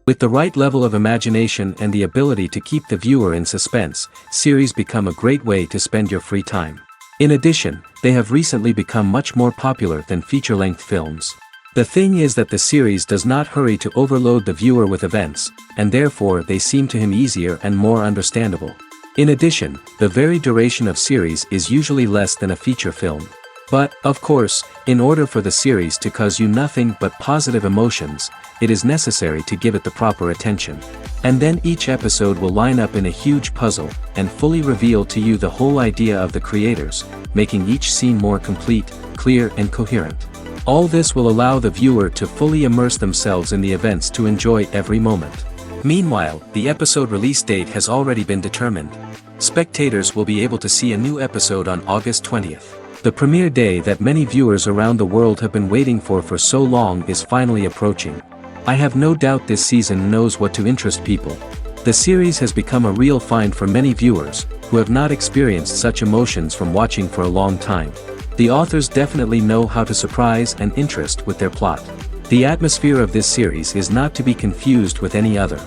With the right level of imagination and the ability to keep the viewer in suspense, series become a great way to spend your free time. In addition, they have recently become much more popular than feature-length films. The thing is that the series does not hurry to overload the viewer with events, and therefore they seem to him easier and more understandable. In addition, the very duration of series is usually less than a feature film. But, of course, in order for the series to cause you nothing but positive emotions, it is necessary to give it the proper attention. And then each episode will line up in a huge puzzle, and fully reveal to you the whole idea of the creators, making each scene more complete, clear and coherent. All this will allow the viewer to fully immerse themselves in the events to enjoy every moment. Meanwhile, the episode release date has already been determined. Spectators will be able to see a new episode on August 20th. The premiere day that many viewers around the world have been waiting for so long is finally approaching. I have no doubt this season knows what to interest people. The series has become a real find for many viewers, who have not experienced such emotions from watching for a long time. The authors definitely know how to surprise and interest with their plot. The atmosphere of this series is not to be confused with any other.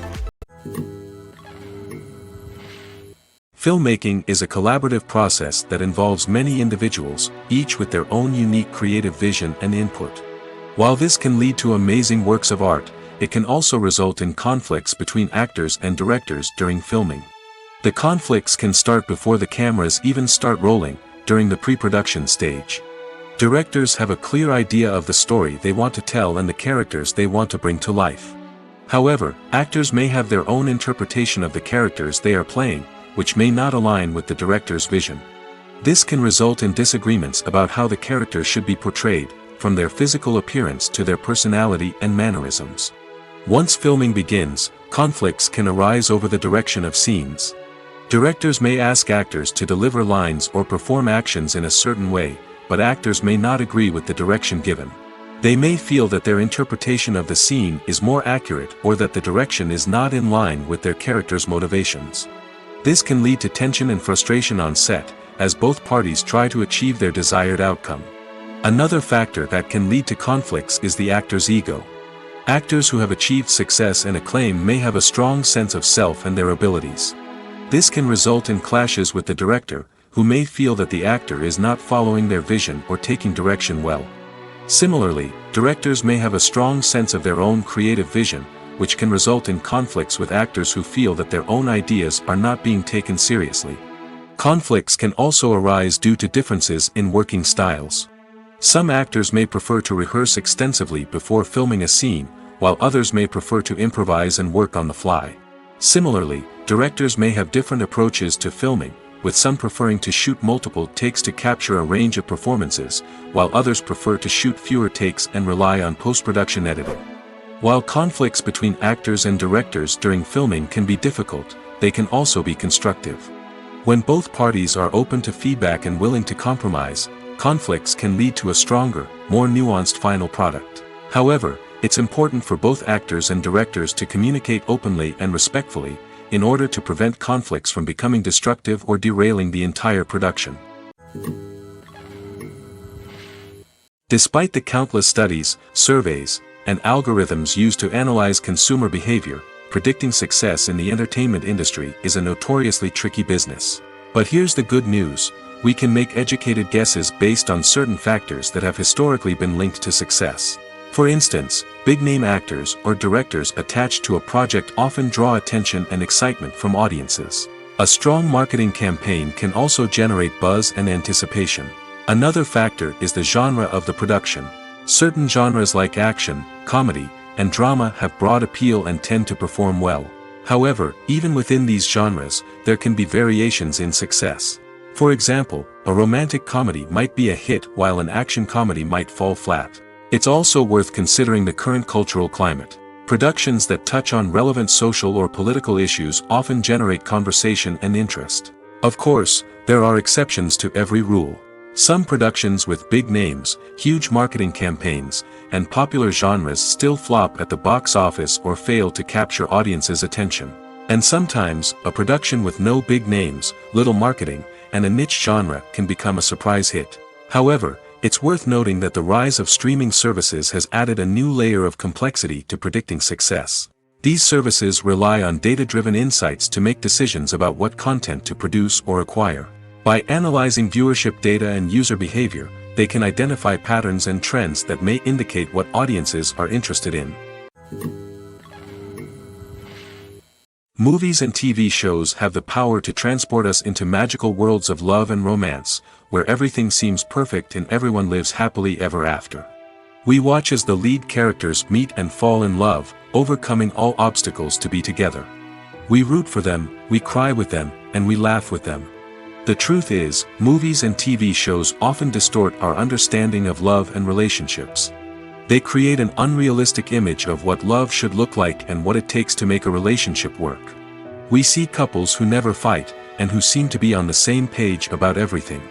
Filmmaking is a collaborative process that involves many individuals, each with their own unique creative vision and input. While this can lead to amazing works of art, it can also result in conflicts between actors and directors during filming. The conflicts can start before the cameras even start rolling, during the pre-production stage. Directors have a clear idea of the story they want to tell and the characters they want to bring to life. However, actors may have their own interpretation of the characters they are playing, which may not align with the director's vision. This can result in disagreements about how the characters should be portrayed, from their physical appearance to their personality and mannerisms. Once filming begins, conflicts can arise over the direction of scenes. Directors may ask actors to deliver lines or perform actions in a certain way, but actors may not agree with the direction given. They may feel that their interpretation of the scene is more accurate or that the direction is not in line with their character's motivations. This can lead to tension and frustration on set, as both parties try to achieve their desired outcome. Another factor that can lead to conflicts is the actor's ego. Actors who have achieved success and acclaim may have a strong sense of self and their abilities. This can result in clashes with the director, who may feel that the actor is not following their vision or taking direction well. Similarly, directors may have a strong sense of their own creative vision, which can result in conflicts with actors who feel that their own ideas are not being taken seriously. Conflicts can also arise due to differences in working styles. Some actors may prefer to rehearse extensively before filming a scene, while others may prefer to improvise and work on the fly. Similarly, directors may have different approaches to filming, with some preferring to shoot multiple takes to capture a range of performances, while others prefer to shoot fewer takes and rely on post-production editing. While conflicts between actors and directors during filming can be difficult, they can also be constructive. When both parties are open to feedback and willing to compromise, conflicts can lead to a stronger, more nuanced final product. However, it's important for both actors and directors to communicate openly and respectfully, in order to prevent conflicts from becoming destructive or derailing the entire production. Despite the countless studies, surveys, and algorithms used to analyze consumer behavior, predicting success in the entertainment industry is a notoriously tricky business. But here's the good news: we can make educated guesses based on certain factors that have historically been linked to success. For instance, big-name actors or directors attached to a project often draw attention and excitement from audiences. A strong marketing campaign can also generate buzz and anticipation. Another factor is the genre of the production. Certain genres like action, comedy, and drama have broad appeal and tend to perform well. However, even within these genres, there can be variations in success. For example, a romantic comedy might be a hit while an action comedy might fall flat. It's also worth considering the current cultural climate. Productions that touch on relevant social or political issues often generate conversation and interest. Of course, there are exceptions to every rule. Some productions with big names, huge marketing campaigns, and popular genres still flop at the box office or fail to capture audiences' attention. And sometimes, a production with no big names, little marketing, and a niche genre can become a surprise hit. However, it's worth noting that the rise of streaming services has added a new layer of complexity to predicting success. These services rely on data-driven insights to make decisions about what content to produce or acquire. By analyzing viewership data and user behavior, they can identify patterns and trends that may indicate what audiences are interested in. Movies and TV shows have the power to transport us into magical worlds of love and romance, where everything seems perfect and everyone lives happily ever after. We watch as the lead characters meet and fall in love, overcoming all obstacles to be together. We root for them, we cry with them, and we laugh with them. The truth is, movies and TV shows often distort our understanding of love and relationships. They create an unrealistic image of what love should look like and what it takes to make a relationship work. We see couples who never fight, and who seem to be on the same page about everything.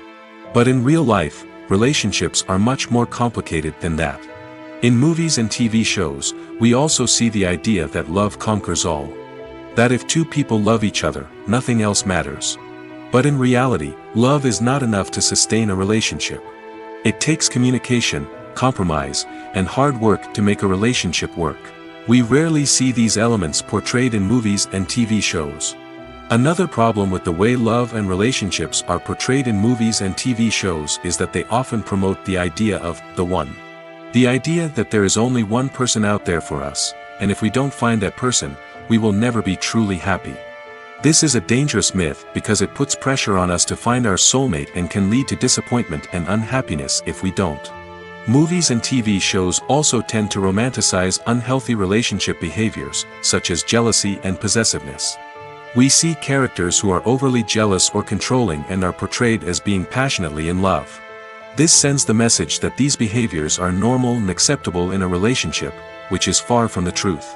But in real life, relationships are much more complicated than that. In movies and TV shows, we also see the idea that love conquers all. That if two people love each other, nothing else matters. But in reality, love is not enough to sustain a relationship. It takes communication, compromise, and hard work to make a relationship work. We rarely see these elements portrayed in movies and TV shows. Another problem with the way love and relationships are portrayed in movies and TV shows is that they often promote the idea of the one. The idea that there is only one person out there for us, and if we don't find that person, we will never be truly happy. This is a dangerous myth because it puts pressure on us to find our soulmate and can lead to disappointment and unhappiness if we don't. Movies and TV shows also tend to romanticize unhealthy relationship behaviors, such as jealousy and possessiveness. We see characters who are overly jealous or controlling and are portrayed as being passionately in love. This sends the message that these behaviors are normal and acceptable in a relationship, which is far from the truth.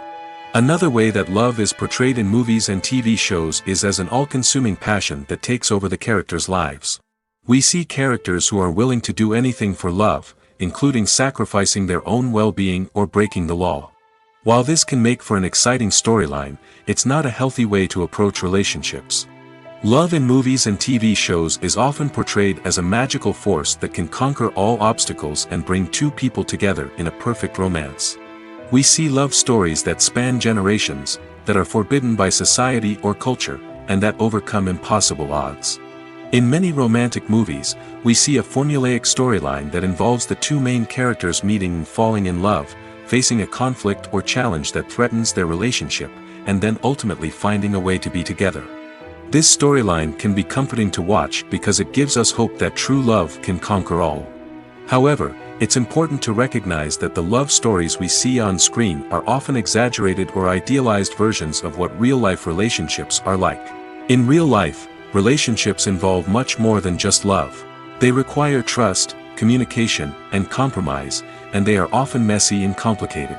Another way that love is portrayed in movies and TV shows is as an all-consuming passion that takes over the characters' lives. We see characters who are willing to do anything for love, including sacrificing their own well-being or breaking the law. While this can make for an exciting storyline, it's not a healthy way to approach relationships. Love in movies and TV shows is often portrayed as a magical force that can conquer all obstacles and bring two people together in a perfect romance. We see love stories that span generations, that are forbidden by society or culture, and that overcome impossible odds. In many romantic movies, we see a formulaic storyline that involves the two main characters meeting and falling in love, facing a conflict or challenge that threatens their relationship, and then ultimately finding a way to be together. This storyline can be comforting to watch because it gives us hope that true love can conquer all. However, it's important to recognize that the love stories we see on screen are often exaggerated or idealized versions of what real-life relationships are like. In real life, relationships involve much more than just love. They require trust, communication, and compromise, and they are often messy and complicated.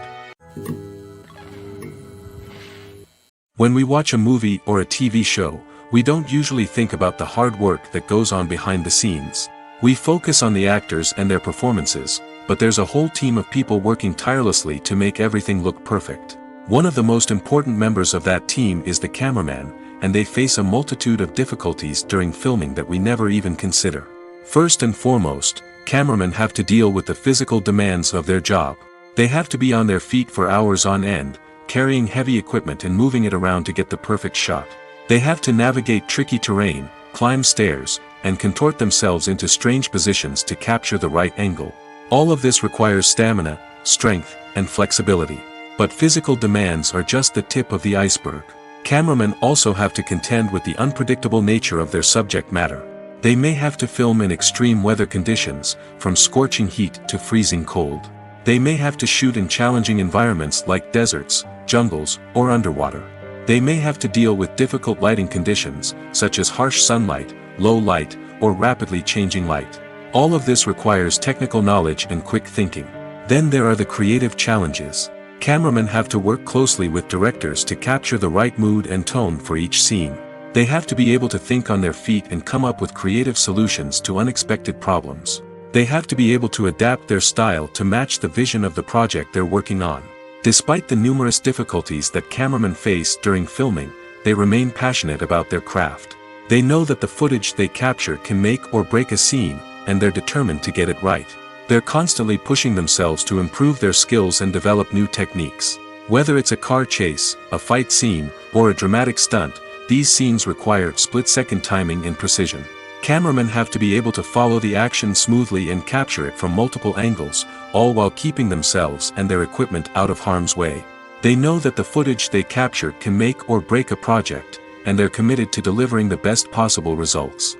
When we watch a movie or a TV show, we don't usually think about the hard work that goes on behind the scenes. We focus on the actors and their performances, but there's a whole team of people working tirelessly to make everything look perfect. One of the most important members of that team is the cameraman, and they face a multitude of difficulties during filming that we never even consider. First and foremost, cameramen have to deal with the physical demands of their job. They have to be on their feet for hours on end, carrying heavy equipment and moving it around to get the perfect shot. They have to navigate tricky terrain, climb stairs, and contort themselves into strange positions to capture the right angle. All of this requires stamina, strength, and flexibility. But physical demands are just the tip of the iceberg. Cameramen also have to contend with the unpredictable nature of their subject matter. They may have to film in extreme weather conditions, from scorching heat to freezing cold. They may have to shoot in challenging environments like deserts, jungles, or underwater. They may have to deal with difficult lighting conditions, such as harsh sunlight, low light, or rapidly changing light. All of this requires technical knowledge and quick thinking. Then there are the creative challenges. Cameramen have to work closely with directors to capture the right mood and tone for each scene. They have to be able to think on their feet and come up with creative solutions to unexpected problems. They have to be able to adapt their style to match the vision of the project they're working on. Despite the numerous difficulties that cameramen face during filming, they remain passionate about their craft. They know that the footage they capture can make or break a scene, and they're determined to get it right. They're constantly pushing themselves to improve their skills and develop new techniques. Whether it's a car chase, a fight scene, or a dramatic stunt, these scenes require split-second timing and precision. Cameramen have to be able to follow the action smoothly and capture it from multiple angles, all while keeping themselves and their equipment out of harm's way. They know that the footage they capture can make or break a project, and they're committed to delivering the best possible results.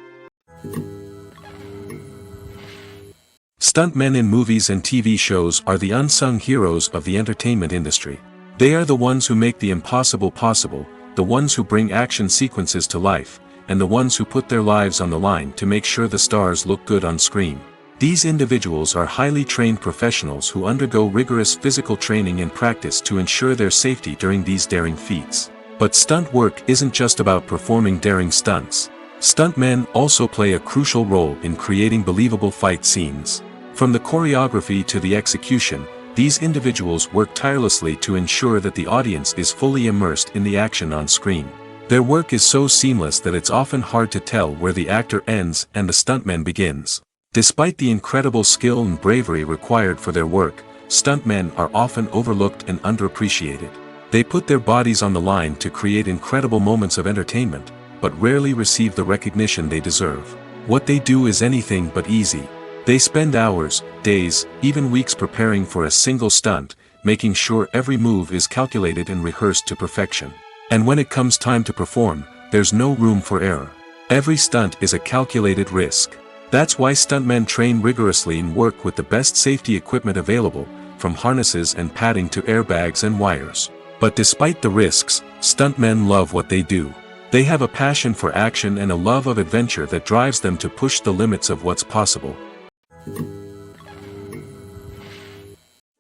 Stuntmen in movies and TV shows are the unsung heroes of the entertainment industry. They are the ones who make the impossible possible, the ones who bring action sequences to life, and the ones who put their lives on the line to make sure the stars look good on screen. These individuals are highly trained professionals who undergo rigorous physical training and practice to ensure their safety during these daring feats. But stunt work isn't just about performing daring stunts. Stuntmen also play a crucial role in creating believable fight scenes. From the choreography to the execution, these individuals work tirelessly to ensure that the audience is fully immersed in the action on screen. Their work is so seamless that it's often hard to tell where the actor ends and the stuntman begins. Despite the incredible skill and bravery required for their work, stuntmen are often overlooked and underappreciated. They put their bodies on the line to create incredible moments of entertainment, but rarely receive the recognition they deserve. What they do is anything but easy. They spend hours, days, even weeks preparing for a single stunt, making sure every move is calculated and rehearsed to perfection. And when it comes time to perform, there's no room for error. Every stunt is a calculated risk. That's why stuntmen train rigorously and work with the best safety equipment available, from harnesses and padding to airbags and wires. But despite the risks, stuntmen love what they do. They have a passion for action and a love of adventure that drives them to push the limits of what's possible.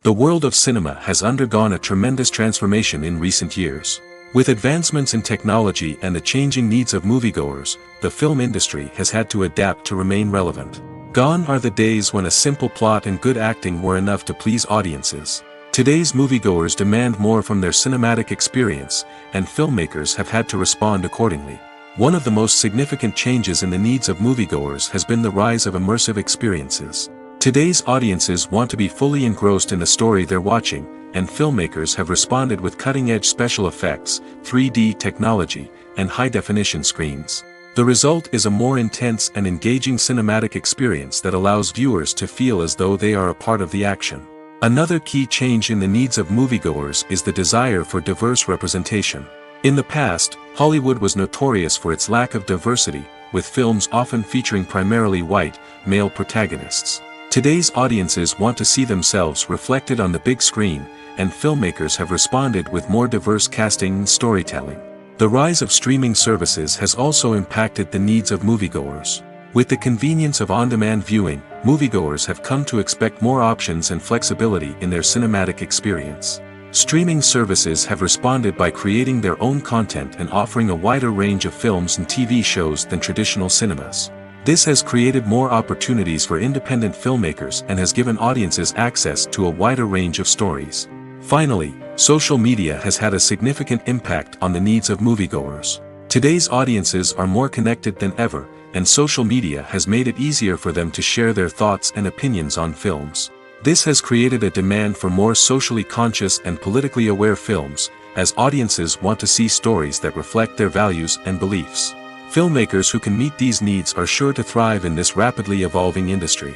The world of cinema has undergone a tremendous transformation in recent years. With advancements in technology and the changing needs of moviegoers, the film industry has had to adapt to remain relevant. Gone are the days when a simple plot and good acting were enough to please audiences. Today's moviegoers demand more from their cinematic experience, and filmmakers have had to respond accordingly. One of the most significant changes in the needs of moviegoers has been the rise of immersive experiences. Today's audiences want to be fully engrossed in the story they're watching, and filmmakers have responded with cutting-edge special effects, 3D technology, and high-definition screens. The result is a more intense and engaging cinematic experience that allows viewers to feel as though they are a part of the action. Another key change in the needs of moviegoers is the desire for diverse representation. In the past, Hollywood was notorious for its lack of diversity, with films often featuring primarily white, male protagonists. Today's audiences want to see themselves reflected on the big screen, and filmmakers have responded with more diverse casting and storytelling. The rise of streaming services has also impacted the needs of moviegoers. With the convenience of on-demand viewing, moviegoers have come to expect more options and flexibility in their cinematic experience. Streaming services have responded by creating their own content and offering a wider range of films and TV shows than traditional cinemas. This has created more opportunities for independent filmmakers and has given audiences access to a wider range of stories. Finally, social media has had a significant impact on the needs of moviegoers. Today's audiences are more connected than ever, and social media has made it easier for them to share their thoughts and opinions on films. This has created a demand for more socially conscious and politically aware films, as audiences want to see stories that reflect their values and beliefs. Filmmakers who can meet these needs are sure to thrive in this rapidly evolving industry.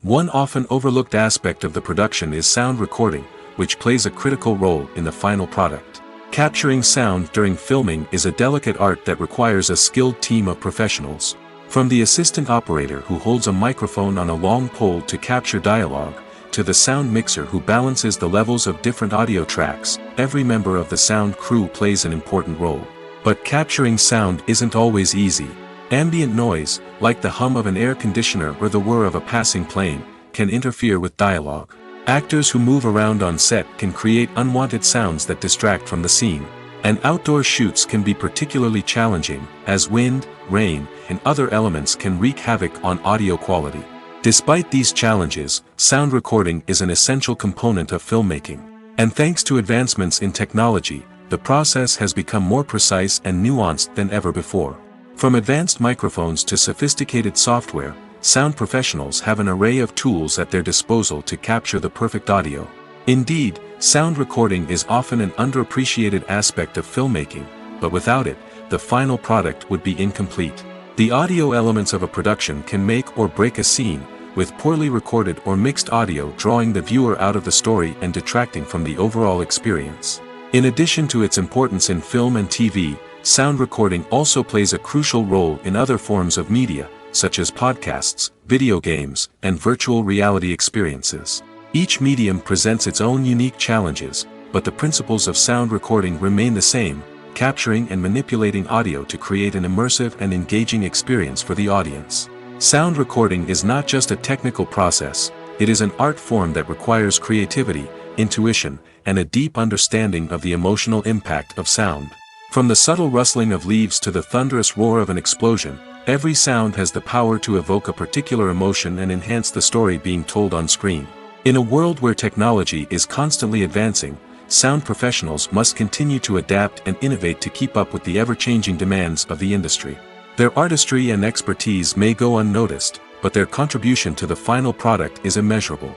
One often overlooked aspect of the production is sound recording, which plays a critical role in the final product. Capturing sound during filming is a delicate art that requires a skilled team of professionals. From the assistant operator who holds a microphone on a long pole to capture dialogue, to the sound mixer who balances the levels of different audio tracks, every member of the sound crew plays an important role. But capturing sound isn't always easy. Ambient noise, like the hum of an air conditioner or the whir of a passing plane, can interfere with dialogue. Actors who move around on set can create unwanted sounds that distract from the scene. And outdoor shoots can be particularly challenging, as wind, rain, and other elements can wreak havoc on audio quality. Despite these challenges, sound recording is an essential component of filmmaking. And thanks to advancements in technology, the process has become more precise and nuanced than ever before. From advanced microphones to sophisticated software, sound professionals have an array of tools at their disposal to capture the perfect audio. Indeed, sound recording is often an underappreciated aspect of filmmaking, but without it, the final product would be incomplete. The audio elements of a production can make or break a scene, with poorly recorded or mixed audio drawing the viewer out of the story and detracting from the overall experience. In addition to its importance in film and TV, sound recording also plays a crucial role in other forms of media, such as podcasts, video games, and virtual reality experiences. Each medium presents its own unique challenges, but the principles of sound recording remain the same, capturing and manipulating audio to create an immersive and engaging experience for the audience. Sound recording is not just a technical process, it is an art form that requires creativity, intuition, and a deep understanding of the emotional impact of sound. From the subtle rustling of leaves to the thunderous roar of an explosion, every sound has the power to evoke a particular emotion and enhance the story being told on screen. In a world where technology is constantly advancing, sound professionals must continue to adapt and innovate to keep up with the ever-changing demands of the industry. Their artistry and expertise may go unnoticed, but their contribution to the final product is immeasurable.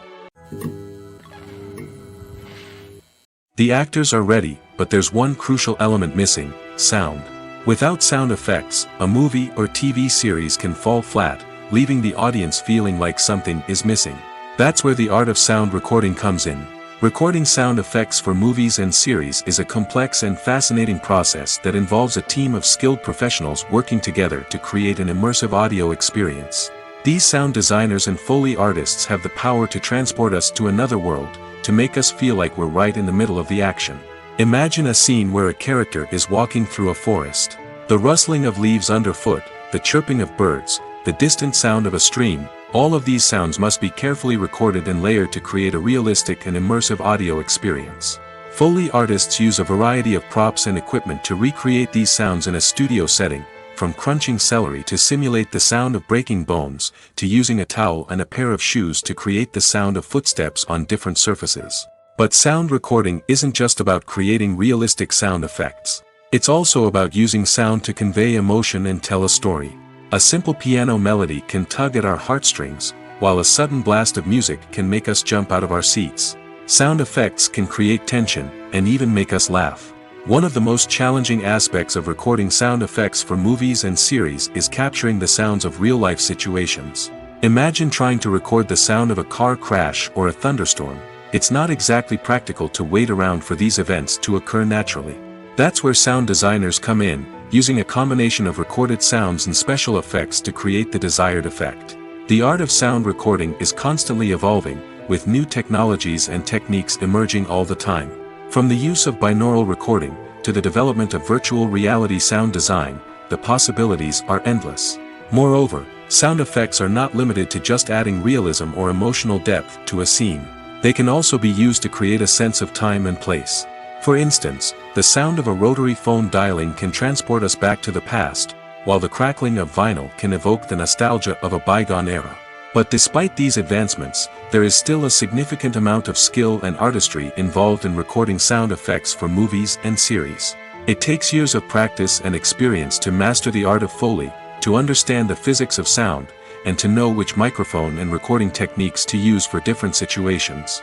The actors are ready, but there's one crucial element missing: sound. Without sound effects, a movie or TV series can fall flat, leaving the audience feeling like something is missing. That's where the art of sound recording comes in. Recording sound effects for movies and series is a complex and fascinating process that involves a team of skilled professionals working together to create an immersive audio experience. These sound designers and Foley artists have the power to transport us to another world, to make us feel like we're right in the middle of the action. Imagine a scene where a character is walking through a forest. The rustling of leaves underfoot, the chirping of birds, the distant sound of a stream, all of these sounds must be carefully recorded and layered to create a realistic and immersive audio experience. Foley artists use a variety of props and equipment to recreate these sounds in a studio setting, from crunching celery to simulate the sound of breaking bones, to using a towel and a pair of shoes to create the sound of footsteps on different surfaces. But sound recording isn't just about creating realistic sound effects. It's also about using sound to convey emotion and tell a story. A simple piano melody can tug at our heartstrings, while a sudden blast of music can make us jump out of our seats. Sound effects can create tension, and even make us laugh. One of the most challenging aspects of recording sound effects for movies and series is capturing the sounds of real-life situations. Imagine trying to record the sound of a car crash or a thunderstorm. It's not exactly practical to wait around for these events to occur naturally. That's where sound designers come in, using a combination of recorded sounds and special effects to create the desired effect. The art of sound recording is constantly evolving, with new technologies and techniques emerging all the time. From the use of binaural recording, to the development of virtual reality sound design, the possibilities are endless. Moreover, sound effects are not limited to just adding realism or emotional depth to a scene. They can also be used to create a sense of time and place. For instance, the sound of a rotary phone dialing can transport us back to the past, while the crackling of vinyl can evoke the nostalgia of a bygone era. But despite these advancements, there is still a significant amount of skill and artistry involved in recording sound effects for movies and series. It takes years of practice and experience to master the art of Foley, to understand the physics of sound, and to know which microphone and recording techniques to use for different situations.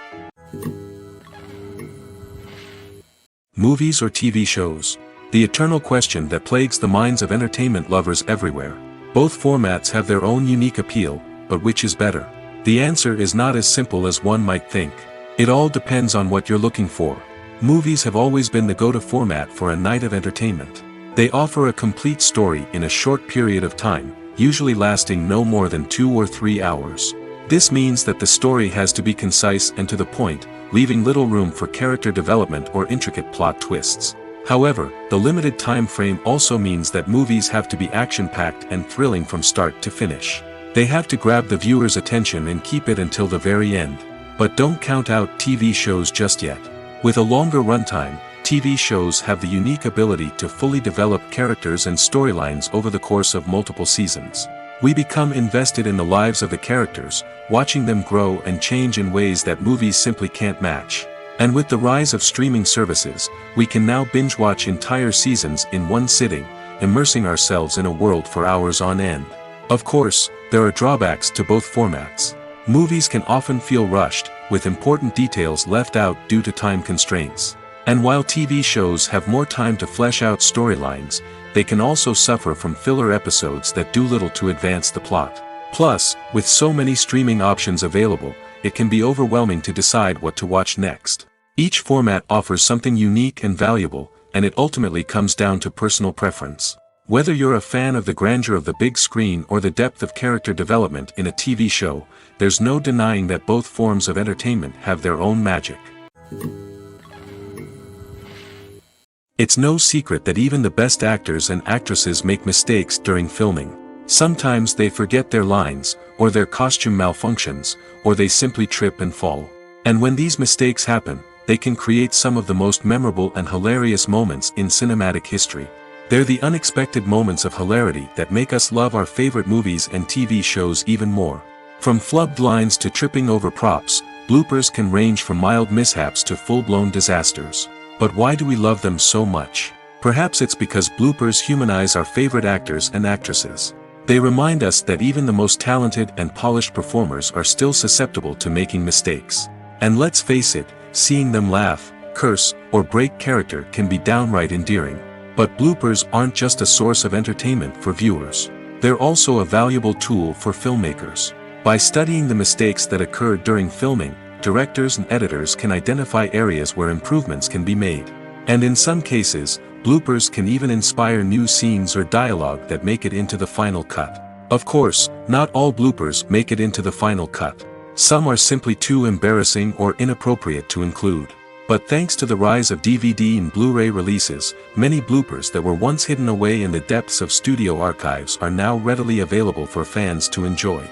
Movies or TV shows? The eternal question that plagues the minds of entertainment lovers everywhere. Both formats have their own unique appeal, but which is better? The answer is not as simple as one might think. It all depends on what you're looking for. Movies have always been the go-to format for a night of entertainment. They offer a complete story in a short period of time, usually lasting no more than 2 or 3 hours. This means that the story has to be concise and to the point, leaving little room for character development or intricate plot twists. However, the limited time frame also means that movies have to be action-packed and thrilling from start to finish. They have to grab the viewer's attention and keep it until the very end. But don't count out TV shows just yet. With a longer runtime, TV shows have the unique ability to fully develop characters and storylines over the course of multiple seasons. We become invested in the lives of the characters, watching them grow and change in ways that movies simply can't match. And with the rise of streaming services, we can now binge-watch entire seasons in one sitting, immersing ourselves in a world for hours on end. Of course, there are drawbacks to both formats. Movies can often feel rushed, with important details left out due to time constraints. And while TV shows have more time to flesh out storylines, they can also suffer from filler episodes that do little to advance the plot. Plus, with so many streaming options available, it can be overwhelming to decide what to watch next. Each format offers something unique and valuable, and it ultimately comes down to personal preference. Whether you're a fan of the grandeur of the big screen or the depth of character development in a TV show, there's no denying that both forms of entertainment have their own magic. It's no secret that even the best actors and actresses make mistakes during filming. Sometimes they forget their lines, or their costume malfunctions, or they simply trip and fall. And when these mistakes happen, they can create some of the most memorable and hilarious moments in cinematic history. They're the unexpected moments of hilarity that make us love our favorite movies and TV shows even more. From flubbed lines to tripping over props, bloopers can range from mild mishaps to full-blown disasters. But why do we love them so much? Perhaps it's because bloopers humanize our favorite actors and actresses. They remind us that even the most talented and polished performers are still susceptible to making mistakes. And let's face it, seeing them laugh, curse, or break character can be downright endearing. But bloopers aren't just a source of entertainment for viewers. They're also a valuable tool for filmmakers. By studying the mistakes that occurred during filming, directors and editors can identify areas where improvements can be made. And in some cases, bloopers can even inspire new scenes or dialogue that make it into the final cut. Of course, not all bloopers make it into the final cut. Some are simply too embarrassing or inappropriate to include. But thanks to the rise of DVD and Blu-ray releases, many bloopers that were once hidden away in the depths of studio archives are now readily available for fans to enjoy.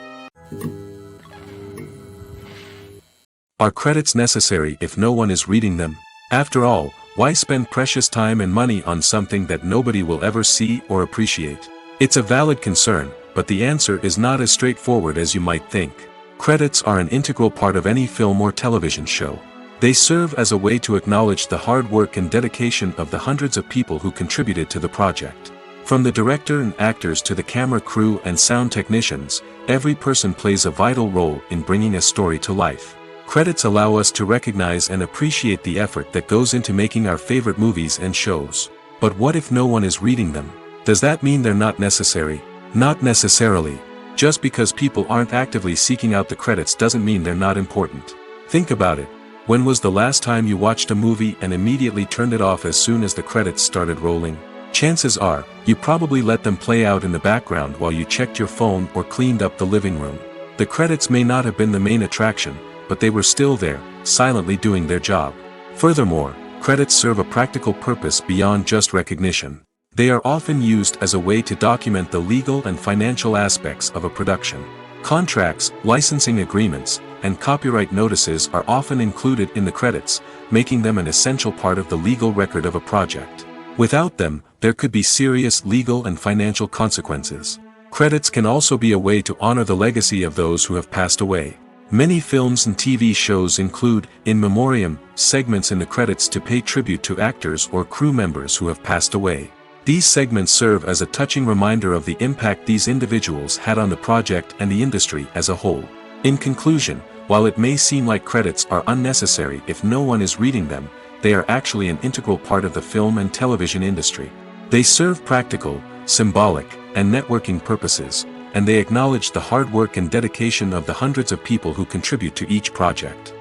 Are credits necessary if no one is reading them? After all, why spend precious time and money on something that nobody will ever see or appreciate? It's a valid concern, but the answer is not as straightforward as you might think. Credits are an integral part of any film or television show. They serve as a way to acknowledge the hard work and dedication of the hundreds of people who contributed to the project. From the director and actors to the camera crew and sound technicians, every person plays a vital role in bringing a story to life. Credits allow us to recognize and appreciate the effort that goes into making our favorite movies and shows. But what if no one is reading them? Does that mean they're not necessary? Not necessarily. Just because people aren't actively seeking out the credits doesn't mean they're not important. Think about it. When was the last time you watched a movie and immediately turned it off as soon as the credits started rolling? Chances are, you probably let them play out in the background while you checked your phone or cleaned up the living room. The credits may not have been the main attraction, but they were still there, silently doing their job. Furthermore, credits serve a practical purpose beyond just recognition. They are often used as a way to document the legal and financial aspects of a production. Contracts, licensing agreements, and copyright notices are often included in the credits, making them an essential part of the legal record of a project. Without them, there could be serious legal and financial consequences. Credits can also be a way to honor the legacy of those who have passed away. Many films and TV shows include, in memoriam, segments in the credits to pay tribute to actors or crew members who have passed away. These segments serve as a touching reminder of the impact these individuals had on the project and the industry as a whole. In conclusion, while it may seem like credits are unnecessary if no one is reading them, they are actually an integral part of the film and television industry. They serve practical, symbolic, and networking purposes, and they acknowledge the hard work and dedication of the hundreds of people who contribute to each project.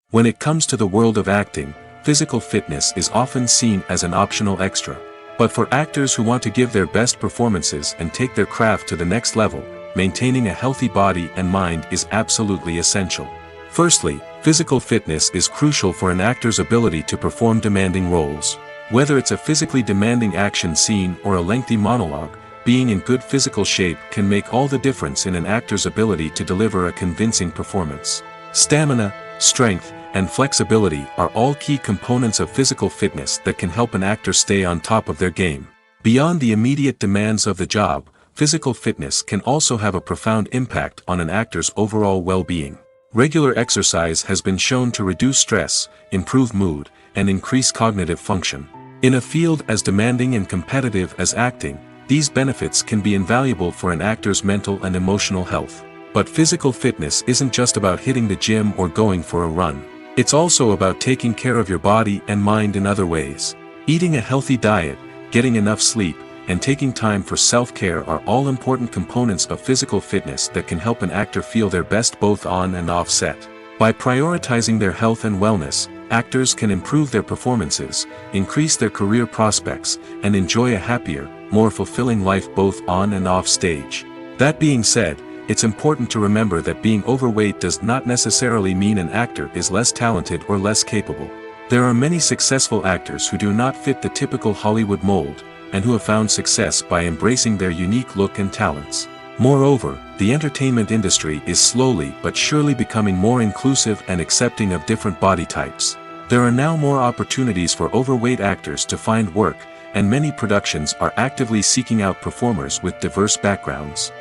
When it comes to the world of acting, physical fitness is often seen as an optional extra. But for actors who want to give their best performances and take their craft to the next level, maintaining a healthy body and mind is absolutely essential. Firstly, physical fitness is crucial for an actor's ability to perform demanding roles. Whether it's a physically demanding action scene or a lengthy monologue, being in good physical shape can make all the difference in an actor's ability to deliver a convincing performance. Stamina, strength, and flexibility are all key components of physical fitness that can help an actor stay on top of their game. Beyond the immediate demands of the job, physical fitness can also have a profound impact on an actor's overall well-being. Regular exercise has been shown to reduce stress, improve mood, and increase cognitive function. In a field as demanding and competitive as acting, these benefits can be invaluable for an actor's mental and emotional health. But physical fitness isn't just about hitting the gym or going for a run. It's also about taking care of your body and mind in other ways. Eating a healthy diet, getting enough sleep, and taking time for self-care are all important components of physical fitness that can help an actor feel their best both on and off set. By prioritizing their health and wellness, actors can improve their performances, increase their career prospects, and enjoy a happier, more fulfilling life both on and off stage. That being said, it's important to remember that being overweight does not necessarily mean an actor is less talented or less capable. There are many successful actors who do not fit the typical Hollywood mold, and who have found success by embracing their unique look and talents. Moreover, the entertainment industry is slowly but surely becoming more inclusive and accepting of different body types. There are now more opportunities for overweight actors to find work, and many productions are actively seeking out performers with diverse backgrounds.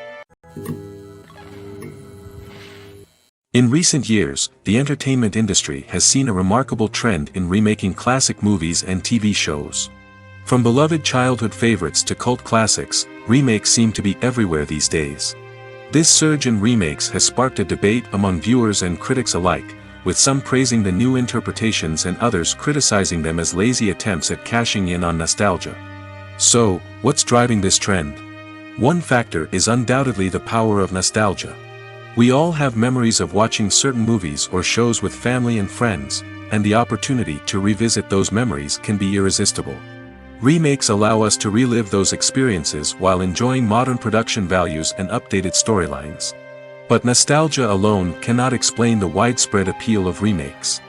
In recent years, the entertainment industry has seen a remarkable trend in remaking classic movies and TV shows. From beloved childhood favorites to cult classics, remakes seem to be everywhere these days. This surge in remakes has sparked a debate among viewers and critics alike, with some praising the new interpretations and others criticizing them as lazy attempts at cashing in on nostalgia. So, what's driving this trend? One factor is undoubtedly the power of nostalgia. We all have memories of watching certain movies or shows with family and friends, and the opportunity to revisit those memories can be irresistible. Remakes allow us to relive those experiences while enjoying modern production values and updated storylines. But nostalgia alone cannot explain the widespread appeal of remakes.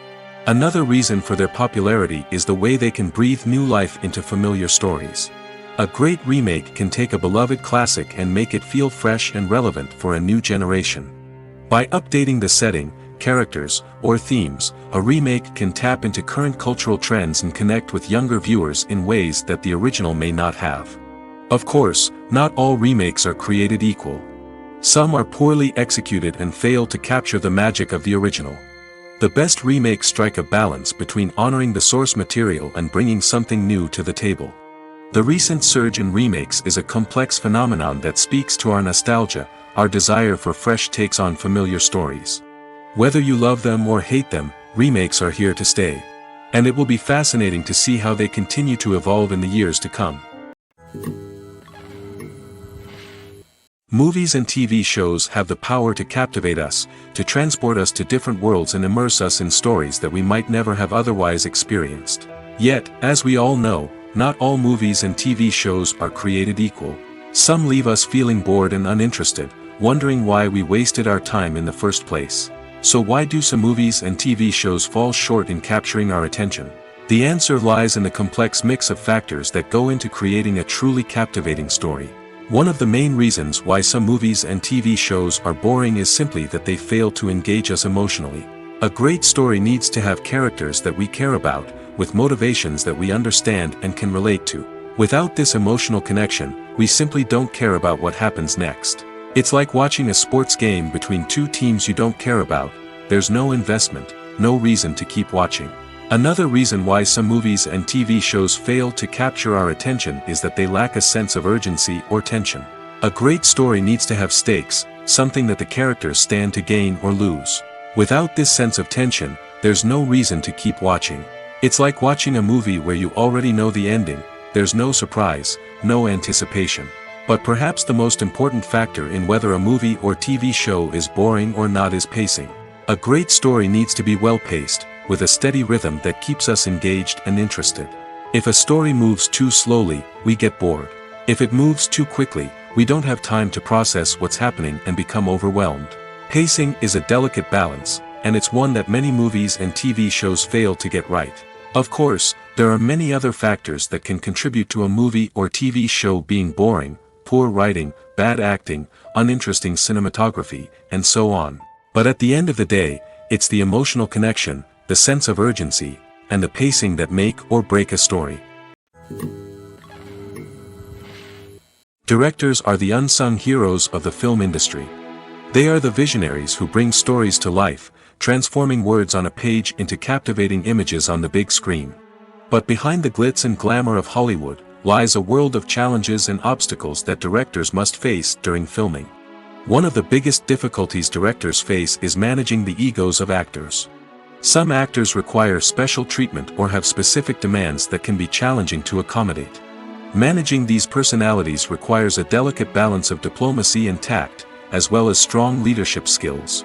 Another reason for their popularity is the way they can breathe new life into familiar stories. A great remake can take a beloved classic and make it feel fresh and relevant for a new generation. By updating the setting, characters, or themes, a remake can tap into current cultural trends and connect with younger viewers in ways that the original may not have. Of course, not all remakes are created equal. Some are poorly executed and fail to capture the magic of the original. The best remakes strike a balance between honoring the source material and bringing something new to the table. The recent surge in remakes is a complex phenomenon that speaks to our nostalgia, our desire for fresh takes on familiar stories. Whether you love them or hate them, remakes are here to stay. And it will be fascinating to see how they continue to evolve in the years to come. Movies and TV shows have the power to captivate us, to transport us to different worlds and immerse us in stories that we might never have otherwise experienced. Yet, as we all know, not all movies and TV shows are created equal. Some leave us feeling bored and uninterested, wondering why we wasted our time in the first place. So why do some movies and TV shows fall short in capturing our attention? The answer lies in the complex mix of factors that go into creating a truly captivating story. One of the main reasons why some movies and TV shows are boring is simply that they fail to engage us emotionally. A great story needs to have characters that we care about, with motivations that we understand and can relate to. Without this emotional connection, we simply don't care about what happens next. It's like watching a sports game between two teams you don't care about. There's no investment, no reason to keep watching. Another reason why some movies and TV shows fail to capture our attention is that they lack a sense of urgency or tension. A great story needs to have stakes, something that the characters stand to gain or lose. Without this sense of tension, there's no reason to keep watching. It's like watching a movie where you already know the ending. There's no surprise, no anticipation. But perhaps the most important factor in whether a movie or TV show is boring or not is pacing. A great story needs to be well-paced, with a steady rhythm that keeps us engaged and interested. If a story moves too slowly, we get bored. If it moves too quickly, we don't have time to process what's happening and become overwhelmed. Pacing is a delicate balance, and it's one that many movies and TV shows fail to get right. Of course, there are many other factors that can contribute to a movie or TV show being boring: poor writing, bad acting, uninteresting cinematography, and so on. But at the end of the day, it's the emotional connection, the sense of urgency, and the pacing that make or break a story. Directors are the unsung heroes of the film industry. They are the visionaries who bring stories to life, transforming words on a page into captivating images on the big screen. But behind the glitz and glamour of Hollywood, lies a world of challenges and obstacles that directors must face during filming. One of the biggest difficulties directors face is managing the egos of actors. Some actors require special treatment or have specific demands that can be challenging to accommodate. Managing these personalities requires a delicate balance of diplomacy and tact, as well as strong leadership skills.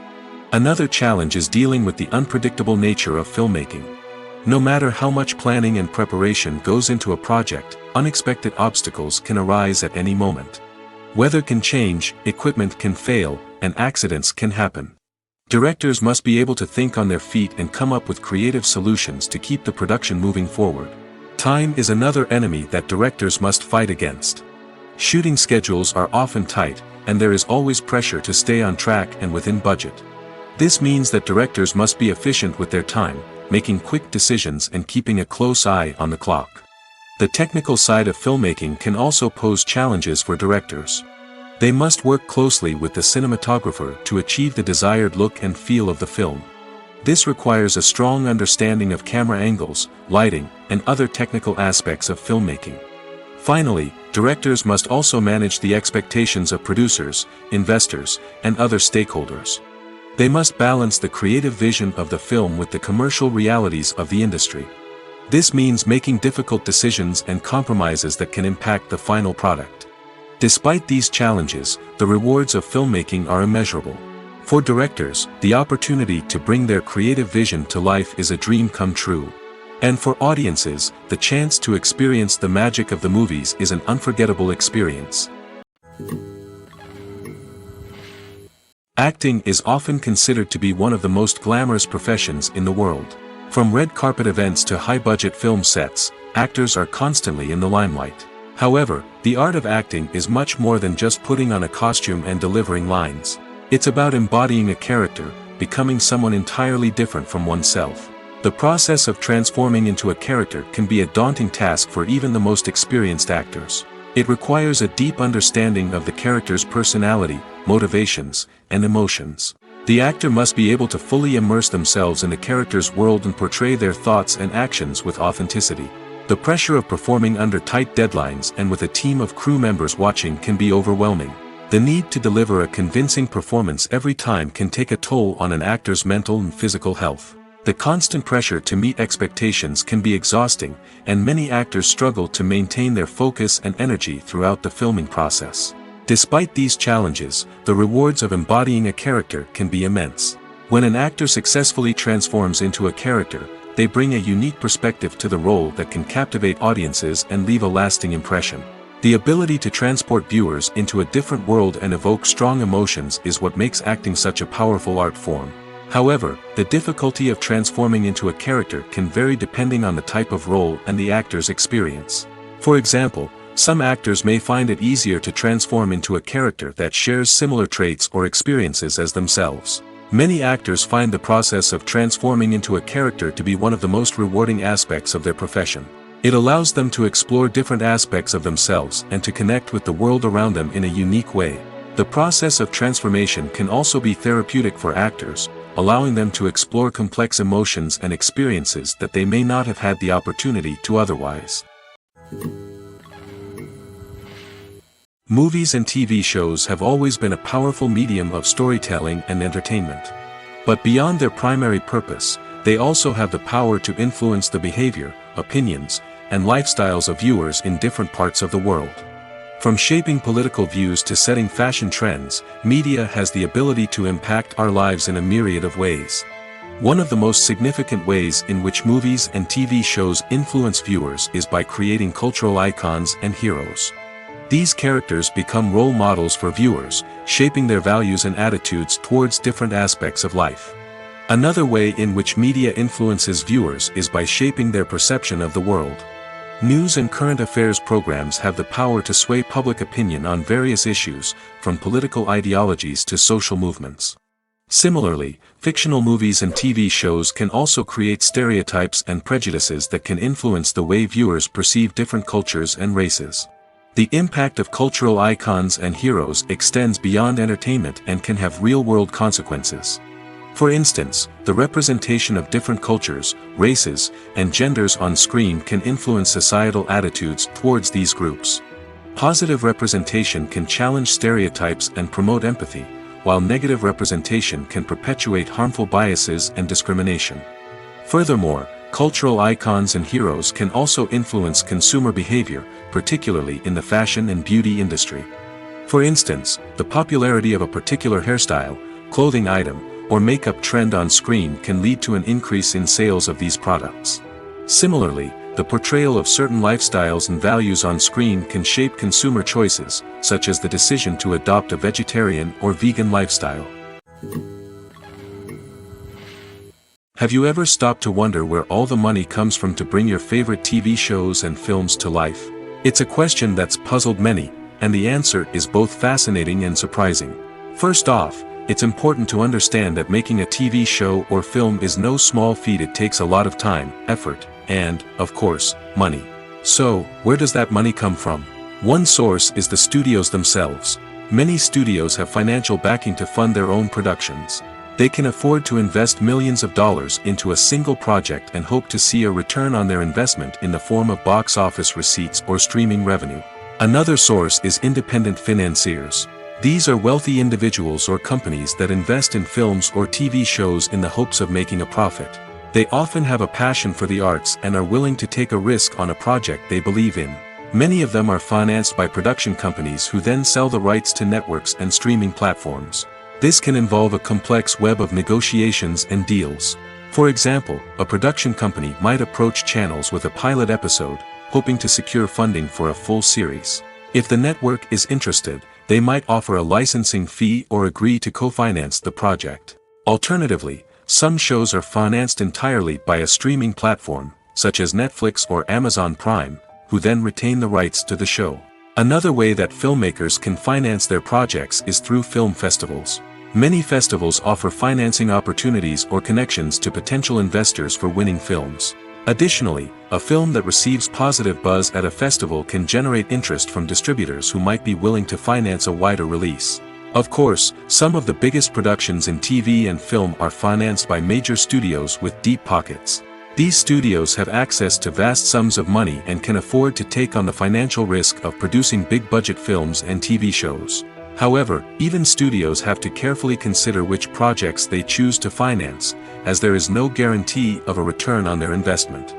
Another challenge is dealing with the unpredictable nature of filmmaking. No matter how much planning and preparation goes into a project, unexpected obstacles can arise at any moment. Weather can change, equipment can fail, and accidents can happen. Directors must be able to think on their feet and come up with creative solutions to keep the production moving forward. Time is another enemy that directors must fight against. Shooting schedules are often tight, and there is always pressure to stay on track and within budget. This means that directors must be efficient with their time, making quick decisions and keeping a close eye on the clock. The technical side of filmmaking can also pose challenges for directors. They must work closely with the cinematographer to achieve the desired look and feel of the film. This requires a strong understanding of camera angles, lighting, and other technical aspects of filmmaking. Finally, directors must also manage the expectations of producers, investors, and other stakeholders. They must balance the creative vision of the film with the commercial realities of the industry. This means making difficult decisions and compromises that can impact the final product. Despite these challenges, the rewards of filmmaking are immeasurable. For directors, the opportunity to bring their creative vision to life is a dream come true. And for audiences, the chance to experience the magic of the movies is an unforgettable experience. Acting is often considered to be one of the most glamorous professions in the world. From red carpet events to high-budget film sets, actors are constantly in the limelight. However, the art of acting is much more than just putting on a costume and delivering lines. It's about embodying a character, becoming someone entirely different from oneself. The process of transforming into a character can be a daunting task for even the most experienced actors. It requires a deep understanding of the character's personality, motivations, and emotions. The actor must be able to fully immerse themselves in the character's world and portray their thoughts and actions with authenticity. The pressure of performing under tight deadlines and with a team of crew members watching can be overwhelming. The need to deliver a convincing performance every time can take a toll on an actor's mental and physical health. The constant pressure to meet expectations can be exhausting, and many actors struggle to maintain their focus and energy throughout the filming process. Despite these challenges, the rewards of embodying a character can be immense. When an actor successfully transforms into a character, they bring a unique perspective to the role that can captivate audiences and leave a lasting impression. The ability to transport viewers into a different world and evoke strong emotions is what makes acting such a powerful art form. However, the difficulty of transforming into a character can vary depending on the type of role and the actor's experience. For example, some actors may find it easier to transform into a character that shares similar traits or experiences as themselves. Many actors find the process of transforming into a character to be one of the most rewarding aspects of their profession. It allows them to explore different aspects of themselves and to connect with the world around them in a unique way. The process of transformation can also be therapeutic for actors, allowing them to explore complex emotions and experiences that they may not have had the opportunity to otherwise. Movies and TV shows have always been a powerful medium of storytelling and entertainment. But beyond their primary purpose, they also have the power to influence the behavior, opinions, and lifestyles of viewers in different parts of the world. From shaping political views to setting fashion trends, media has the ability to impact our lives in a myriad of ways. One of the most significant ways in which movies and TV shows influence viewers is by creating cultural icons and heroes. These characters become role models for viewers, shaping their values and attitudes towards different aspects of life. Another way in which media influences viewers is by shaping their perception of the world. News and current affairs programs have the power to sway public opinion on various issues, from political ideologies to social movements. Similarly, fictional movies and TV shows can also create stereotypes and prejudices that can influence the way viewers perceive different cultures and races. The impact of cultural icons and heroes extends beyond entertainment and can have real-world consequences. For instance, the representation of different cultures, races, and genders on screen can influence societal attitudes towards these groups. Positive representation can challenge stereotypes and promote empathy, while negative representation can perpetuate harmful biases and discrimination. Furthermore, cultural icons and heroes can also influence consumer behavior, particularly in the fashion and beauty industry. For instance, the popularity of a particular hairstyle, clothing item, or makeup trend on screen can lead to an increase in sales of these products. Similarly, the portrayal of certain lifestyles and values on screen can shape consumer choices, such as the decision to adopt a vegetarian or vegan lifestyle. Have you ever stopped to wonder where all the money comes from to bring your favorite TV shows and films to life? It's a question that's puzzled many, and the answer is both fascinating and surprising. First off, it's important to understand that making a TV show or film is no small feat. It takes a lot of time, effort, and, of course, money. So, where does that money come from? One source is the studios themselves. Many studios have financial backing to fund their own productions. They can afford to invest millions of dollars into a single project and hope to see a return on their investment in the form of box office receipts or streaming revenue. Another source is independent financiers. These are wealthy individuals or companies that invest in films or TV shows in the hopes of making a profit. They often have a passion for the arts and are willing to take a risk on a project they believe in. Many of them are financed by production companies who then sell the rights to networks and streaming platforms. This can involve a complex web of negotiations and deals. For example, a production company might approach channels with a pilot episode, hoping to secure funding for a full series. If the network is interested, they might offer a licensing fee or agree to co-finance the project. Alternatively, some shows are financed entirely by a streaming platform, such as Netflix or Amazon Prime, who then retain the rights to the show. Another way that filmmakers can finance their projects is through film festivals. Many festivals offer financing opportunities or connections to potential investors for winning films. Additionally, a film that receives positive buzz at a festival can generate interest from distributors who might be willing to finance a wider release. Of course, some of the biggest productions in TV and film are financed by major studios with deep pockets. These studios have access to vast sums of money and can afford to take on the financial risk of producing big-budget films and TV shows. However, even studios have to carefully consider which projects they choose to finance, as there is no guarantee of a return on their investment.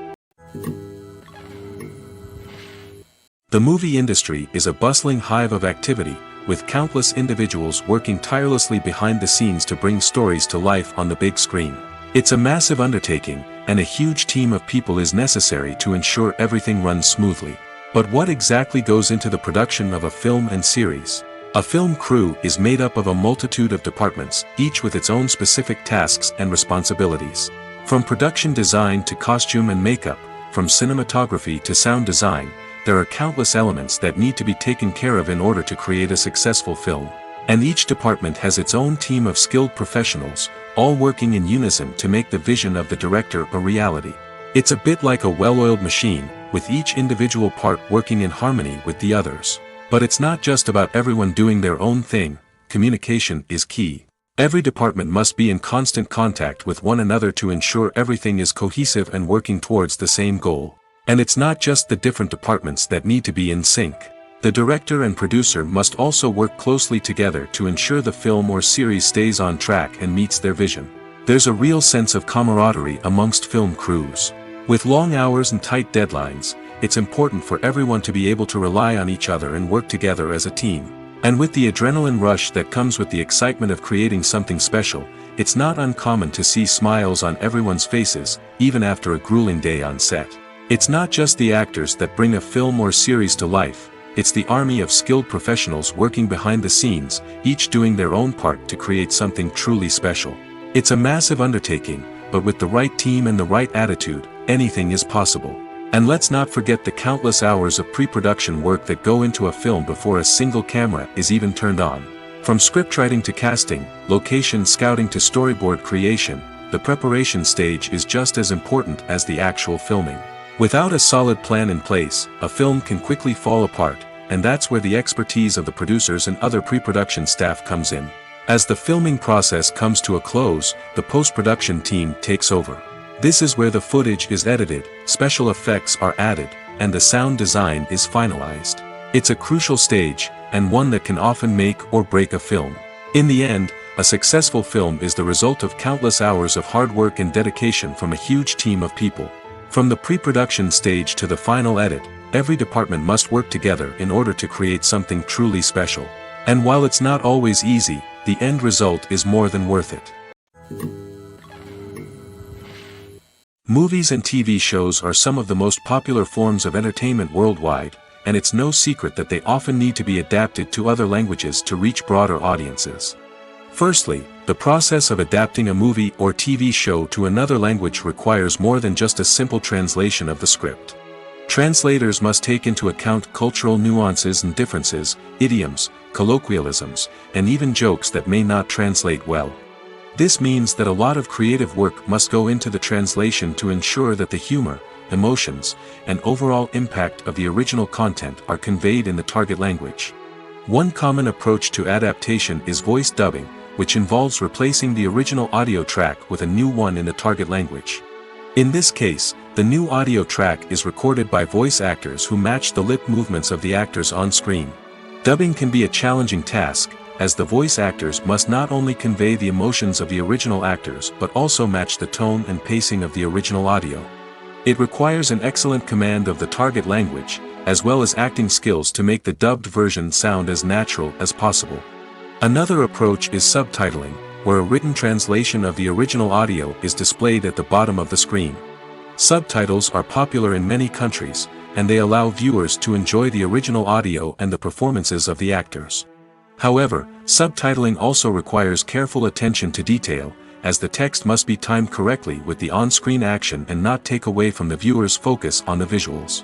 The movie industry is a bustling hive of activity, with countless individuals working tirelessly behind the scenes to bring stories to life on the big screen. It's a massive undertaking, and a huge team of people is necessary to ensure everything runs smoothly. But what exactly goes into the production of a film and series? A film crew is made up of a multitude of departments, each with its own specific tasks and responsibilities. From production design to costume and makeup, from cinematography to sound design, there are countless elements that need to be taken care of in order to create a successful film. And each department has its own team of skilled professionals, all working in unison to make the vision of the director a reality. It's a bit like a well-oiled machine, with each individual part working in harmony with the others. But it's not just about everyone doing their own thing. Communication is key. Every department must be in constant contact with one another to ensure everything is cohesive and working towards the same goal. And it's not just the different departments that need to be in sync. The director and producer must also work closely together to ensure the film or series stays on track and meets their vision. There's a real sense of camaraderie amongst film crews. With long hours and tight deadlines, it's important for everyone to be able to rely on each other and work together as a team. And with the adrenaline rush that comes with the excitement of creating something special, it's not uncommon to see smiles on everyone's faces, even after a grueling day on set. It's not just the actors that bring a film or series to life, it's the army of skilled professionals working behind the scenes, each doing their own part to create something truly special. It's a massive undertaking, but with the right team and the right attitude, anything is possible. And let's not forget the countless hours of pre-production work that go into a film before a single camera is even turned on. From scriptwriting to casting, location scouting to storyboard creation, the preparation stage is just as important as the actual filming. Without a solid plan in place, a film can quickly fall apart, and that's where the expertise of the producers and other pre-production staff comes in. As the filming process comes to a close, the post-production team takes over. This is where the footage is edited, special effects are added, and the sound design is finalized. It's a crucial stage, and one that can often make or break a film. In the end, a successful film is the result of countless hours of hard work and dedication from a huge team of people. From the pre-production stage to the final edit, every department must work together in order to create something truly special. And while it's not always easy, the end result is more than worth it. Movies and TV shows are some of the most popular forms of entertainment worldwide, and it's no secret that they often need to be adapted to other languages to reach broader audiences. Firstly, the process of adapting a movie or TV show to another language requires more than just a simple translation of the script. Translators must take into account cultural nuances and differences, idioms, colloquialisms, and even jokes that may not translate well. This means that a lot of creative work must go into the translation to ensure that the humor, emotions, and overall impact of the original content are conveyed in the target language. One common approach to adaptation is voice dubbing, which involves replacing the original audio track with a new one in the target language. In this case, the new audio track is recorded by voice actors who match the lip movements of the actors on screen. Dubbing can be a challenging task, as the voice actors must not only convey the emotions of the original actors but also match the tone and pacing of the original audio. It requires an excellent command of the target language, as well as acting skills to make the dubbed version sound as natural as possible. Another approach is subtitling, where a written translation of the original audio is displayed at the bottom of the screen. Subtitles are popular in many countries, and they allow viewers to enjoy the original audio and the performances of the actors. However, subtitling also requires careful attention to detail, as the text must be timed correctly with the on-screen action and not take away from the viewer's focus on the visuals.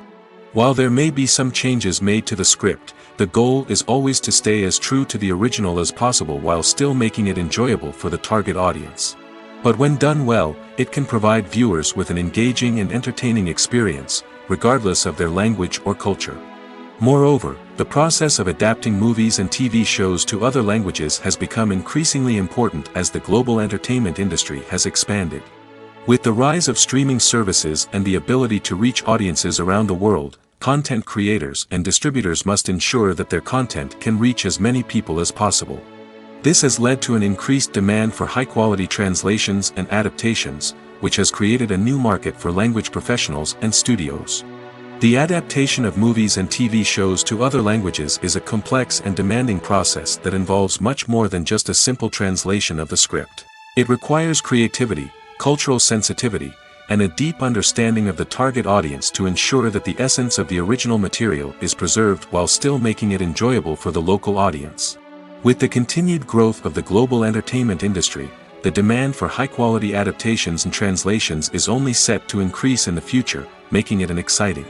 While there may be some changes made to the script, the goal is always to stay as true to the original as possible while still making it enjoyable for the target audience. But when done well, it can provide viewers with an engaging and entertaining experience, regardless of their language or culture. Moreover, the process of adapting movies and TV shows to other languages has become increasingly important as the global entertainment industry has expanded. With the rise of streaming services and the ability to reach audiences around the world, content creators and distributors must ensure that their content can reach as many people as possible. This has led to an increased demand for high-quality translations and adaptations, which has created a new market for language professionals and studios. The adaptation of movies and TV shows to other languages is a complex and demanding process that involves much more than just a simple translation of the script. It requires creativity, cultural sensitivity, and a deep understanding of the target audience to ensure that the essence of the original material is preserved while still making it enjoyable for the local audience. With the continued growth of the global entertainment industry, the demand for high-quality adaptations and translations is only set to increase in the future, making it an exciting.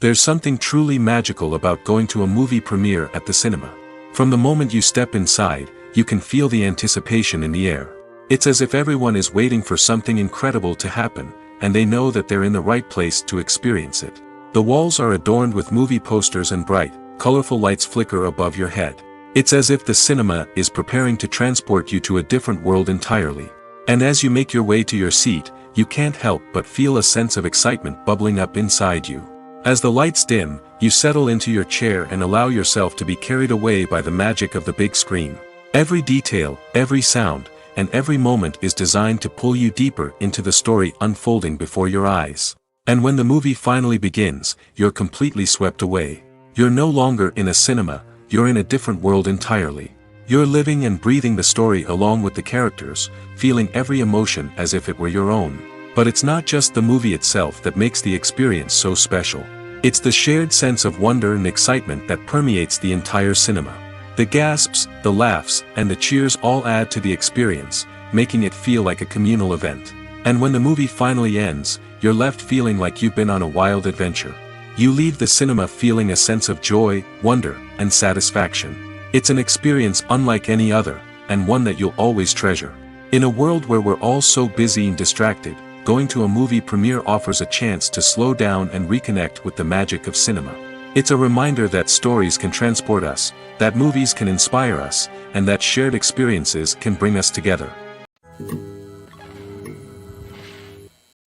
There's something truly magical about going to a movie premiere at the cinema. From the moment you step inside, you can feel the anticipation in the air. It's as if everyone is waiting for something incredible to happen, and they know that they're in the right place to experience it. The walls are adorned with movie posters and bright, colorful lights flicker above your head. It's as if the cinema is preparing to transport you to a different world entirely. And as you make your way to your seat, you can't help but feel a sense of excitement bubbling up inside you. As the lights dim, you settle into your chair and allow yourself to be carried away by the magic of the big screen. Every detail, every sound, and every moment is designed to pull you deeper into the story unfolding before your eyes. And when the movie finally begins, you're completely swept away. You're no longer in a cinema, you're in a different world entirely. You're living and breathing the story along with the characters, feeling every emotion as if it were your own. But it's not just the movie itself that makes the experience so special. It's the shared sense of wonder and excitement that permeates the entire cinema. The gasps, the laughs, and the cheers all add to the experience, making it feel like a communal event. And when the movie finally ends, you're left feeling like you've been on a wild adventure. You leave the cinema feeling a sense of joy, wonder, and satisfaction. It's an experience unlike any other, and one that you'll always treasure. In a world where we're all so busy and distracted, going to a movie premiere offers a chance to slow down and reconnect with the magic of cinema. It's a reminder that stories can transport us, that movies can inspire us, and that shared experiences can bring us together.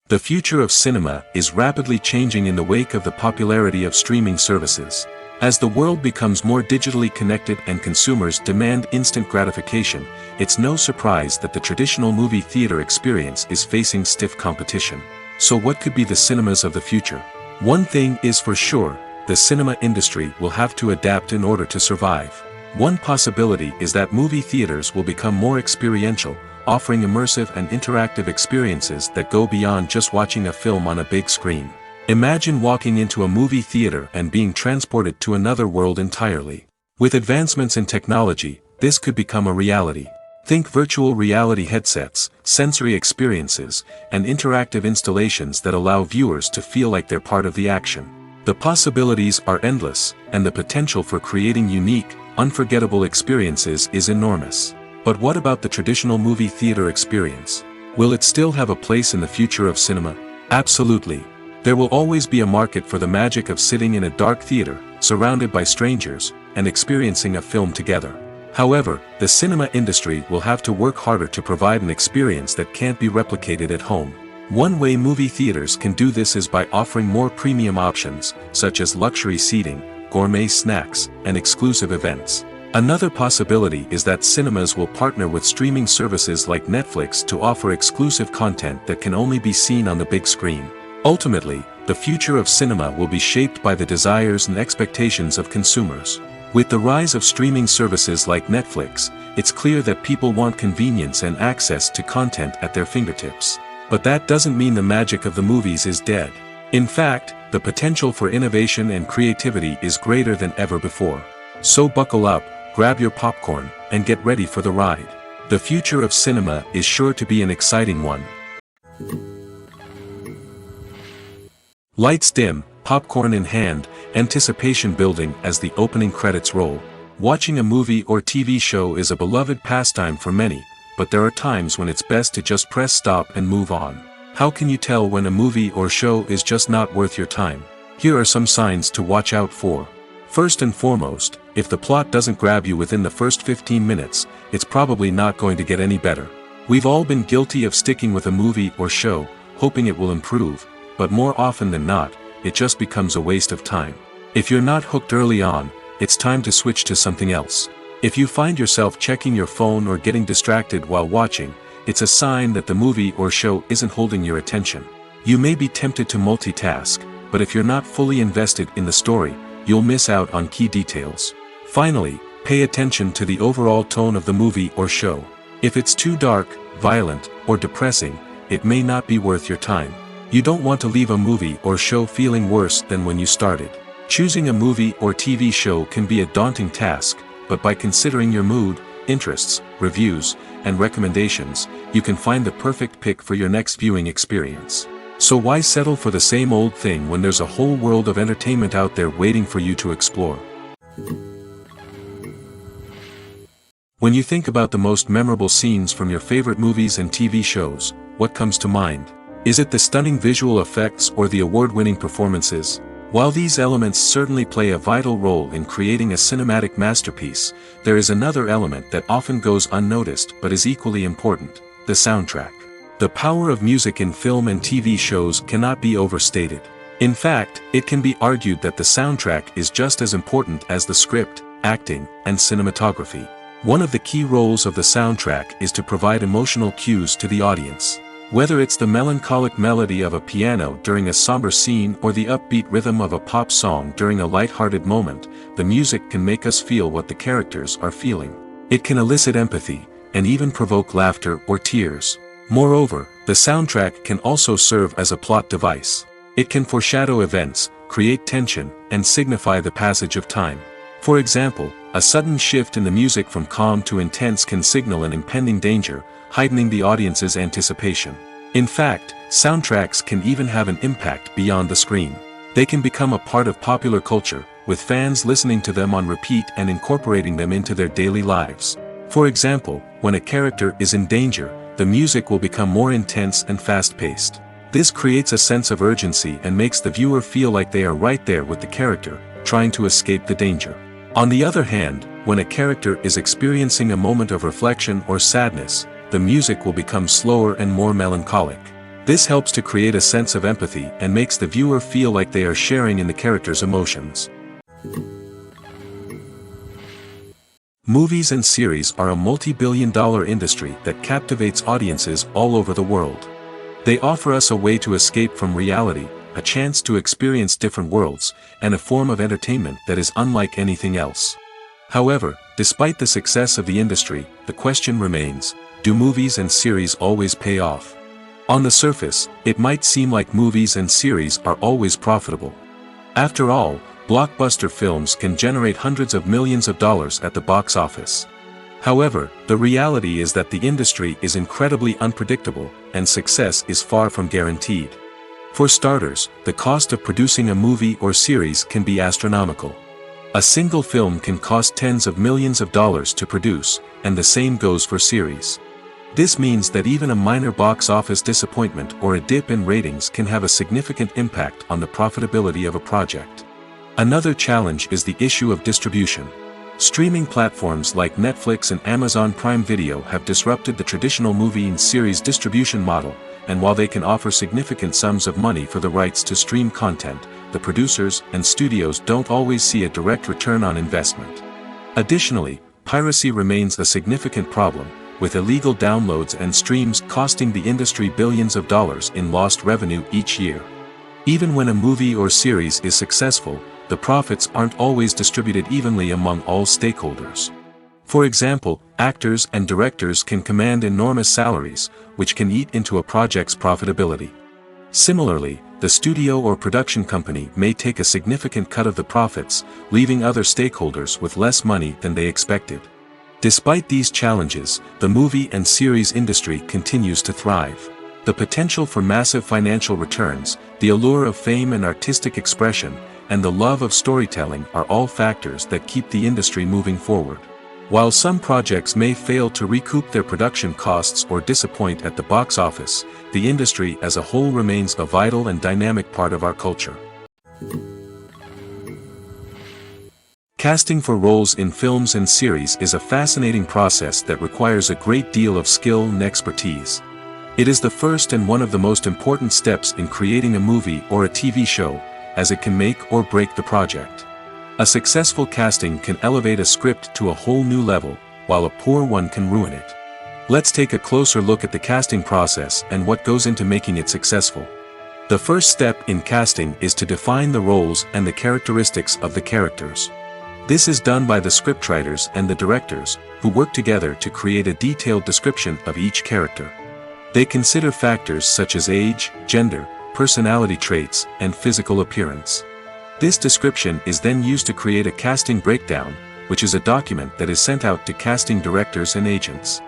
The future of cinema is rapidly changing in the wake of the popularity of streaming services. As the world becomes more digitally connected and consumers demand instant gratification, it's no surprise that the traditional movie theater experience is facing stiff competition. So what could be the cinemas of the future? One thing is for sure, the cinema industry will have to adapt in order to survive. One possibility is that movie theaters will become more experiential, offering immersive and interactive experiences that go beyond just watching a film on a big screen. Imagine walking into a movie theater and being transported to another world entirely. With advancements in technology, this could become a reality. Think virtual reality headsets, sensory experiences, and interactive installations that allow viewers to feel like they're part of the action. The possibilities are endless, and the potential for creating unique, unforgettable experiences is enormous. But what about the traditional movie theater experience? Will it still have a place in the future of cinema? Absolutely. There will always be a market for the magic of sitting in a dark theater, surrounded by strangers, and experiencing a film together. However, the cinema industry will have to work harder to provide an experience that can't be replicated at home. One way movie theaters can do this is by offering more premium options, such as luxury seating, gourmet snacks, and exclusive events. Another possibility is that cinemas will partner with streaming services like Netflix to offer exclusive content that can only be seen on the big screen. Ultimately, the future of cinema will be shaped by the desires and expectations of consumers. With the rise of streaming services like Netflix, it's clear that people want convenience and access to content at their fingertips. But that doesn't mean the magic of the movies is dead. In fact, the potential for innovation and creativity is greater than ever before. So buckle up, grab your popcorn, and get ready for the ride. The future of cinema is sure to be an exciting one. Lights dim, popcorn in hand, anticipation building as the opening credits roll. Watching a movie or TV show is a beloved pastime for many, but there are times when it's best to just press stop and move on. How can you tell when a movie or show is just not worth your time? Here are some signs to watch out for. First and foremost, if the plot doesn't grab you within the first 15 minutes, it's probably not going to get any better. We've all been guilty of sticking with a movie or show, hoping it will improve, but more often than not, it just becomes a waste of time. If you're not hooked early on, it's time to switch to something else. If you find yourself checking your phone or getting distracted while watching, it's a sign that the movie or show isn't holding your attention. You may be tempted to multitask, but if you're not fully invested in the story, you'll miss out on key details. Finally, pay attention to the overall tone of the movie or show. If it's too dark, violent, or depressing, it may not be worth your time. You don't want to leave a movie or show feeling worse than when you started. Choosing a movie or TV show can be a daunting task, but by considering your mood, interests, reviews, and recommendations, you can find the perfect pick for your next viewing experience. So why settle for the same old thing when there's a whole world of entertainment out there waiting for you to explore? When you think about the most memorable scenes from your favorite movies and TV shows, what comes to mind? Is it the stunning visual effects or the award-winning performances? While these elements certainly play a vital role in creating a cinematic masterpiece, there is another element that often goes unnoticed but is equally important: the soundtrack. The power of music in film and TV shows cannot be overstated. In fact, it can be argued that the soundtrack is just as important as the script, acting, and cinematography. One of the key roles of the soundtrack is to provide emotional cues to the audience. Whether it's the melancholic melody of a piano during a somber scene or the upbeat rhythm of a pop song during a light-hearted moment, the music can make us feel what the characters are feeling. It can elicit empathy, and even provoke laughter or tears. Moreover, the soundtrack can also serve as a plot device. It can foreshadow events, create tension, and signify the passage of time. For example, a sudden shift in the music from calm to intense can signal an impending danger, heightening the audience's anticipation. In fact, soundtracks can even have an impact beyond the screen. They can become a part of popular culture, with fans listening to them on repeat and incorporating them into their daily lives. For example, when a character is in danger, the music will become more intense and fast-paced. This creates a sense of urgency and makes the viewer feel like they are right there with the character, trying to escape the danger. On the other hand, when a character is experiencing a moment of reflection or sadness, the music will become slower and more melancholic. This helps to create a sense of empathy and makes the viewer feel like they are sharing in the character's emotions. Movies and series are a multi-billion-dollar industry that captivates audiences all over the world. They offer us a way to escape from reality, a chance to experience different worlds, and a form of entertainment that is unlike anything else. However, despite the success of the industry, the question remains, do movies and series always pay off? On the surface, it might seem like movies and series are always profitable. After all, blockbuster films can generate hundreds of millions of dollars at the box office. However, the reality is that the industry is incredibly unpredictable, and success is far from guaranteed. For starters, the cost of producing a movie or series can be astronomical. A single film can cost tens of millions of dollars to produce, and the same goes for series. This means that even a minor box office disappointment or a dip in ratings can have a significant impact on the profitability of a project. Another challenge is the issue of distribution. Streaming platforms like Netflix and Amazon Prime Video have disrupted the traditional movie and series distribution model, and while they can offer significant sums of money for the rights to stream content, the producers and studios don't always see a direct return on investment. Additionally, piracy remains a significant problem, with illegal downloads and streams costing the industry billions of dollars in lost revenue each year. Even when a movie or series is successful, the profits aren't always distributed evenly among all stakeholders. For example, actors and directors can command enormous salaries, which can eat into a project's profitability. Similarly, the studio or production company may take a significant cut of the profits, leaving other stakeholders with less money than they expected. Despite these challenges, the movie and series industry continues to thrive. The potential for massive financial returns, the allure of fame and artistic expression, and the love of storytelling are all factors that keep the industry moving forward. While some projects may fail to recoup their production costs or disappoint at the box office, the industry as a whole remains a vital and dynamic part of our culture. Casting for roles in films and series is a fascinating process that requires a great deal of skill and expertise. It is the first and one of the most important steps in creating a movie or a TV show, as it can make or break the project. A successful casting can elevate a script to a whole new level, while a poor one can ruin it. Let's take a closer look at the casting process and what goes into making it successful. The first step in casting is to define the roles and the characteristics of the characters. This is done by the scriptwriters and the directors, who work together to create a detailed description of each character. They consider factors such as age, gender, personality traits, and physical appearance. This description is then used to create a casting breakdown, which is a document that is sent out to casting directors and agents.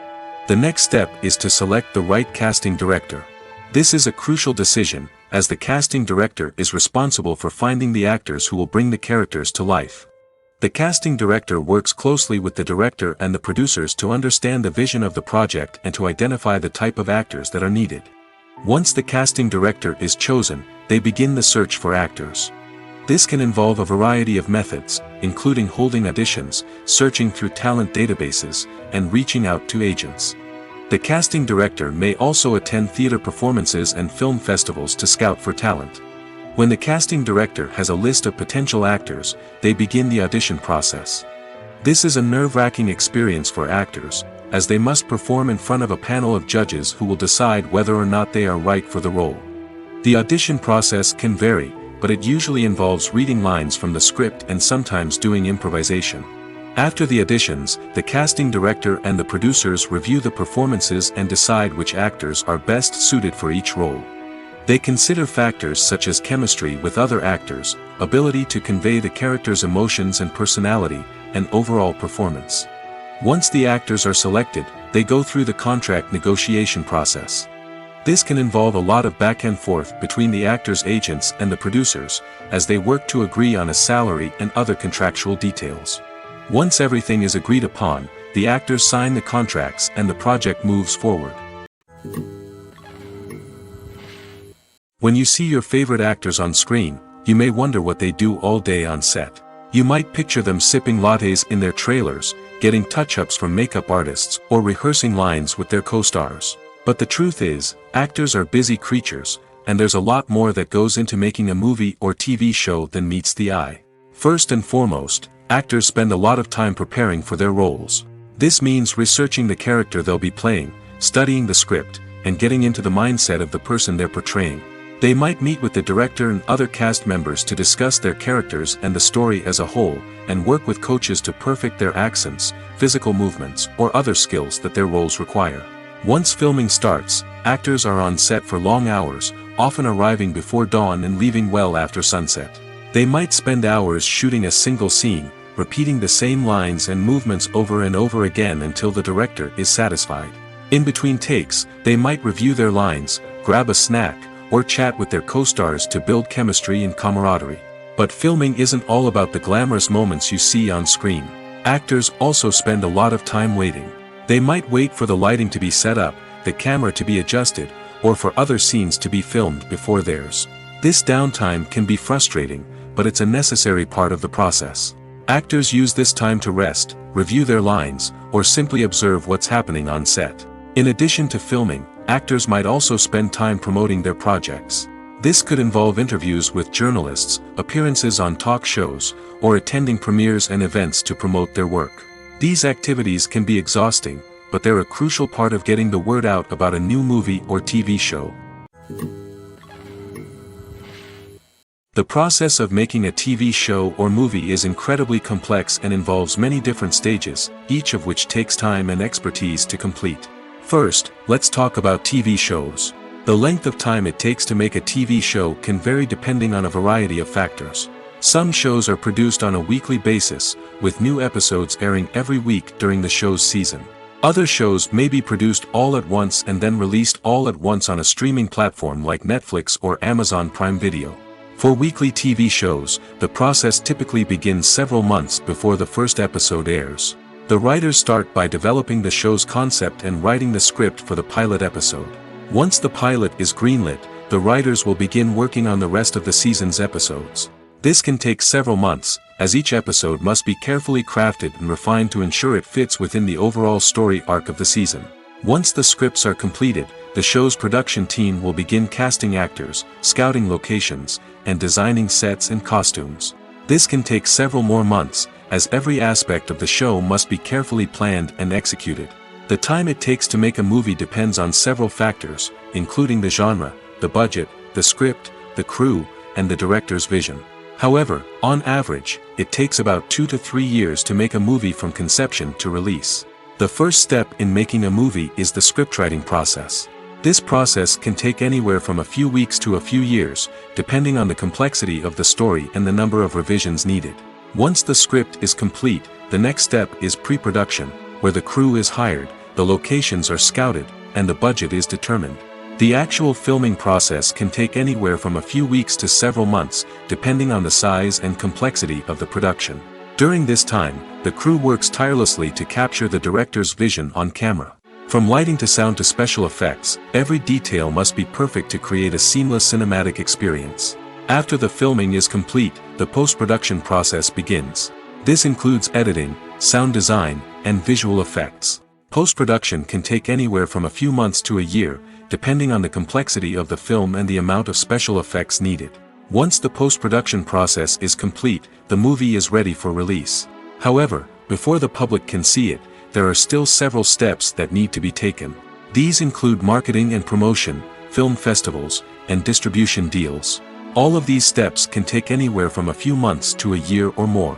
The next step is to select the right casting director. This is a crucial decision, as the casting director is responsible for finding the actors who will bring the characters to life. The casting director works closely with the director and the producers to understand the vision of the project and to identify the type of actors that are needed. Once the casting director is chosen, they begin the search for actors. This can involve a variety of methods, including holding auditions, searching through talent databases, and reaching out to agents. The casting director may also attend theater performances and film festivals to scout for talent. When the casting director has a list of potential actors, they begin the audition process. This is a nerve-wracking experience for actors, as they must perform in front of a panel of judges who will decide whether or not they are right for the role. The audition process can vary, but it usually involves reading lines from the script and sometimes doing improvisation. After the auditions, the casting director and the producers review the performances and decide which actors are best suited for each role. They consider factors such as chemistry with other actors, ability to convey the character's emotions and personality, and overall performance. Once the actors are selected, they go through the contract negotiation process. This can involve a lot of back and forth between the actors' agents and the producers, as they work to agree on a salary and other contractual details. Once everything is agreed upon, the actors sign the contracts and the project moves forward. When you see your favorite actors on screen, you may wonder what they do all day on set. You might picture them sipping lattes in their trailers, getting touch-ups from makeup artists, or rehearsing lines with their co-stars. But the truth is, actors are busy creatures, and there's a lot more that goes into making a movie or TV show than meets the eye. First and foremost, actors spend a lot of time preparing for their roles. This means researching the character they'll be playing, studying the script, and getting into the mindset of the person they're portraying. They might meet with the director and other cast members to discuss their characters and the story as a whole, and work with coaches to perfect their accents, physical movements, or other skills that their roles require. Once filming starts, actors are on set for long hours, often arriving before dawn and leaving well after sunset. They might spend hours shooting a single scene, repeating the same lines and movements over and over again until the director is satisfied. In between takes, they might review their lines, grab a snack, or chat with their co-stars to build chemistry and camaraderie. But filming isn't all about the glamorous moments you see on screen. Actors also spend a lot of time waiting. They might wait for the lighting to be set up, the camera to be adjusted, or for other scenes to be filmed before theirs. This downtime can be frustrating, but it's a necessary part of the process. Actors use this time to rest, review their lines, or simply observe what's happening on set. In addition to filming, actors might also spend time promoting their projects. This could involve interviews with journalists, appearances on talk shows, or attending premieres and events to promote their work. These activities can be exhausting, but they're a crucial part of getting the word out about a new movie or TV show. The process of making a TV show or movie is incredibly complex and involves many different stages, each of which takes time and expertise to complete. First, let's talk about TV shows. The length of time it takes to make a TV show can vary depending on a variety of factors. Some shows are produced on a weekly basis, with new episodes airing every week during the show's season. Other shows may be produced all at once and then released all at once on a streaming platform like Netflix or Amazon Prime Video. For weekly TV shows, the process typically begins several months before the first episode airs. The writers start by developing the show's concept and writing the script for the pilot episode. Once the pilot is greenlit, the writers will begin working on the rest of the season's episodes. This can take several months, as each episode must be carefully crafted and refined to ensure it fits within the overall story arc of the season. Once the scripts are completed, the show's production team will begin casting actors, scouting locations, and designing sets and costumes. This can take several more months, as every aspect of the show must be carefully planned and executed. The time it takes to make a movie depends on several factors, including the genre, the budget, the script, the crew, and the director's vision. However, on average, it takes about 2 to 3 years to make a movie from conception to release. The first step in making a movie is the scriptwriting process. This process can take anywhere from a few weeks to a few years, depending on the complexity of the story and the number of revisions needed. Once the script is complete, the next step is pre-production, where the crew is hired, the locations are scouted, and the budget is determined. The actual filming process can take anywhere from a few weeks to several months, depending on the size and complexity of the production. During this time, the crew works tirelessly to capture the director's vision on camera. From lighting to sound to special effects, every detail must be perfect to create a seamless cinematic experience. After the filming is complete, the post-production process begins. This includes editing, sound design, and visual effects. Post-production can take anywhere from a few months to a year, depending on the complexity of the film and the amount of special effects needed. Once the post-production process is complete, the movie is ready for release. However, before the public can see it, there are still several steps that need to be taken. These include marketing and promotion, film festivals, and distribution deals. All of these steps can take anywhere from a few months to a year or more.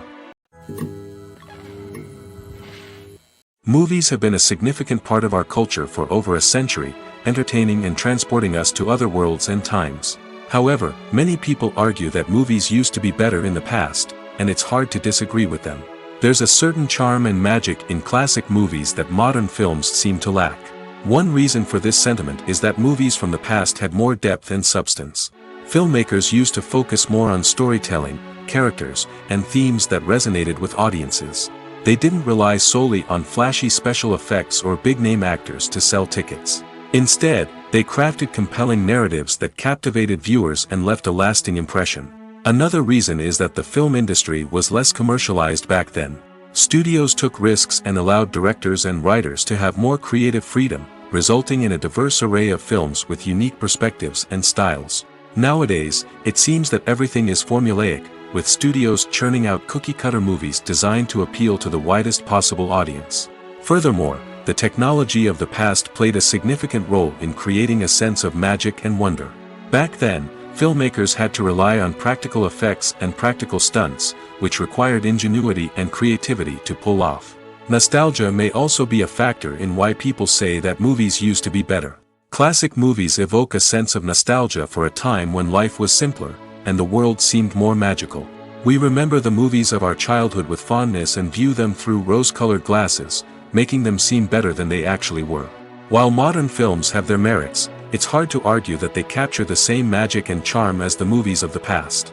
Movies have been a significant part of our culture for over a century, entertaining and transporting us to other worlds and times. However, many people argue that movies used to be better in the past, and it's hard to disagree with them. There's a certain charm and magic in classic movies that modern films seem to lack. One reason for this sentiment is that movies from the past had more depth and substance. Filmmakers used to focus more on storytelling, characters, and themes that resonated with audiences. They didn't rely solely on flashy special effects or big-name actors to sell tickets. Instead, they crafted compelling narratives that captivated viewers and left a lasting impression. Another reason is that the film industry was less commercialized back then. Studios took risks and allowed directors and writers to have more creative freedom, resulting in a diverse array of films with unique perspectives and styles. Nowadays, it seems that everything is formulaic, with studios churning out cookie-cutter movies designed to appeal to the widest possible audience. Furthermore, the technology of the past played a significant role in creating a sense of magic and wonder. Back then, filmmakers had to rely on practical effects and practical stunts, which required ingenuity and creativity to pull off. Nostalgia may also be a factor in why people say that movies used to be better. Classic movies evoke a sense of nostalgia for a time when life was simpler, and the world seemed more magical. We remember the movies of our childhood with fondness and view them through rose-colored glasses, making them seem better than they actually were. While modern films have their merits, it's hard to argue that they capture the same magic and charm as the movies of the past.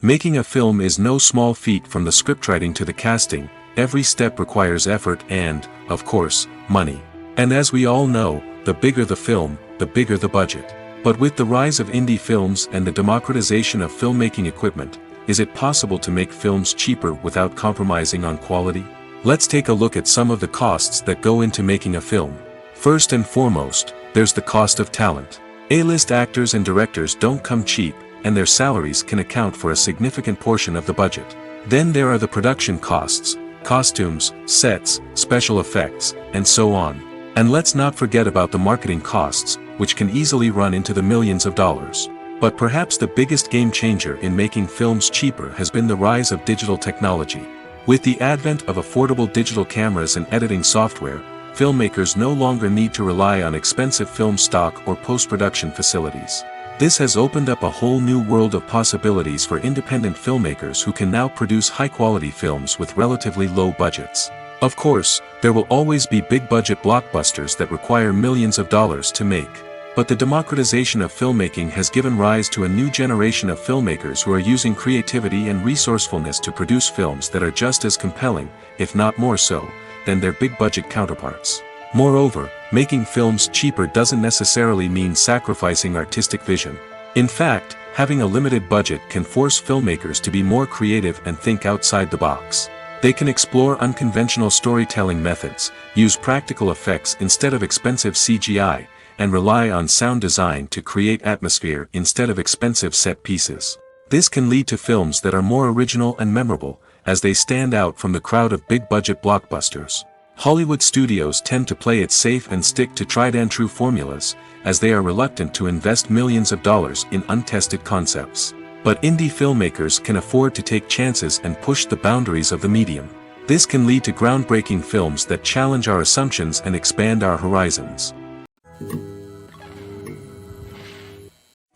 Making a film is no small feat. From the scriptwriting to the casting, every step requires effort and, of course, money. And as we all know, the bigger the film, the bigger the budget. But with the rise of indie films and the democratization of filmmaking equipment, is it possible to make films cheaper without compromising on quality? Let's take a look at some of the costs that go into making a film. First and foremost, there's the cost of talent. A-list actors and directors don't come cheap, and their salaries can account for a significant portion of the budget. Then there are the production costs, costumes, sets, special effects, and so on. And let's not forget about the marketing costs, which can easily run into the millions of dollars. But perhaps the biggest game changer in making films cheaper has been the rise of digital technology. With the advent of affordable digital cameras and editing software, filmmakers no longer need to rely on expensive film stock or post-production facilities. This has opened up a whole new world of possibilities for independent filmmakers who can now produce high-quality films with relatively low budgets. Of course, there will always be big-budget blockbusters that require millions of dollars to make. But the democratization of filmmaking has given rise to a new generation of filmmakers who are using creativity and resourcefulness to produce films that are just as compelling, if not more so, than their big-budget counterparts. Moreover, making films cheaper doesn't necessarily mean sacrificing artistic vision. In fact, having a limited budget can force filmmakers to be more creative and think outside the box. They can explore unconventional storytelling methods, use practical effects instead of expensive CGI, and rely on sound design to create atmosphere instead of expensive set pieces. This can lead to films that are more original and memorable, as they stand out from the crowd of big-budget blockbusters. Hollywood studios tend to play it safe and stick to tried-and-true formulas, as they are reluctant to invest millions of dollars in untested concepts. But indie filmmakers can afford to take chances and push the boundaries of the medium. This can lead to groundbreaking films that challenge our assumptions and expand our horizons.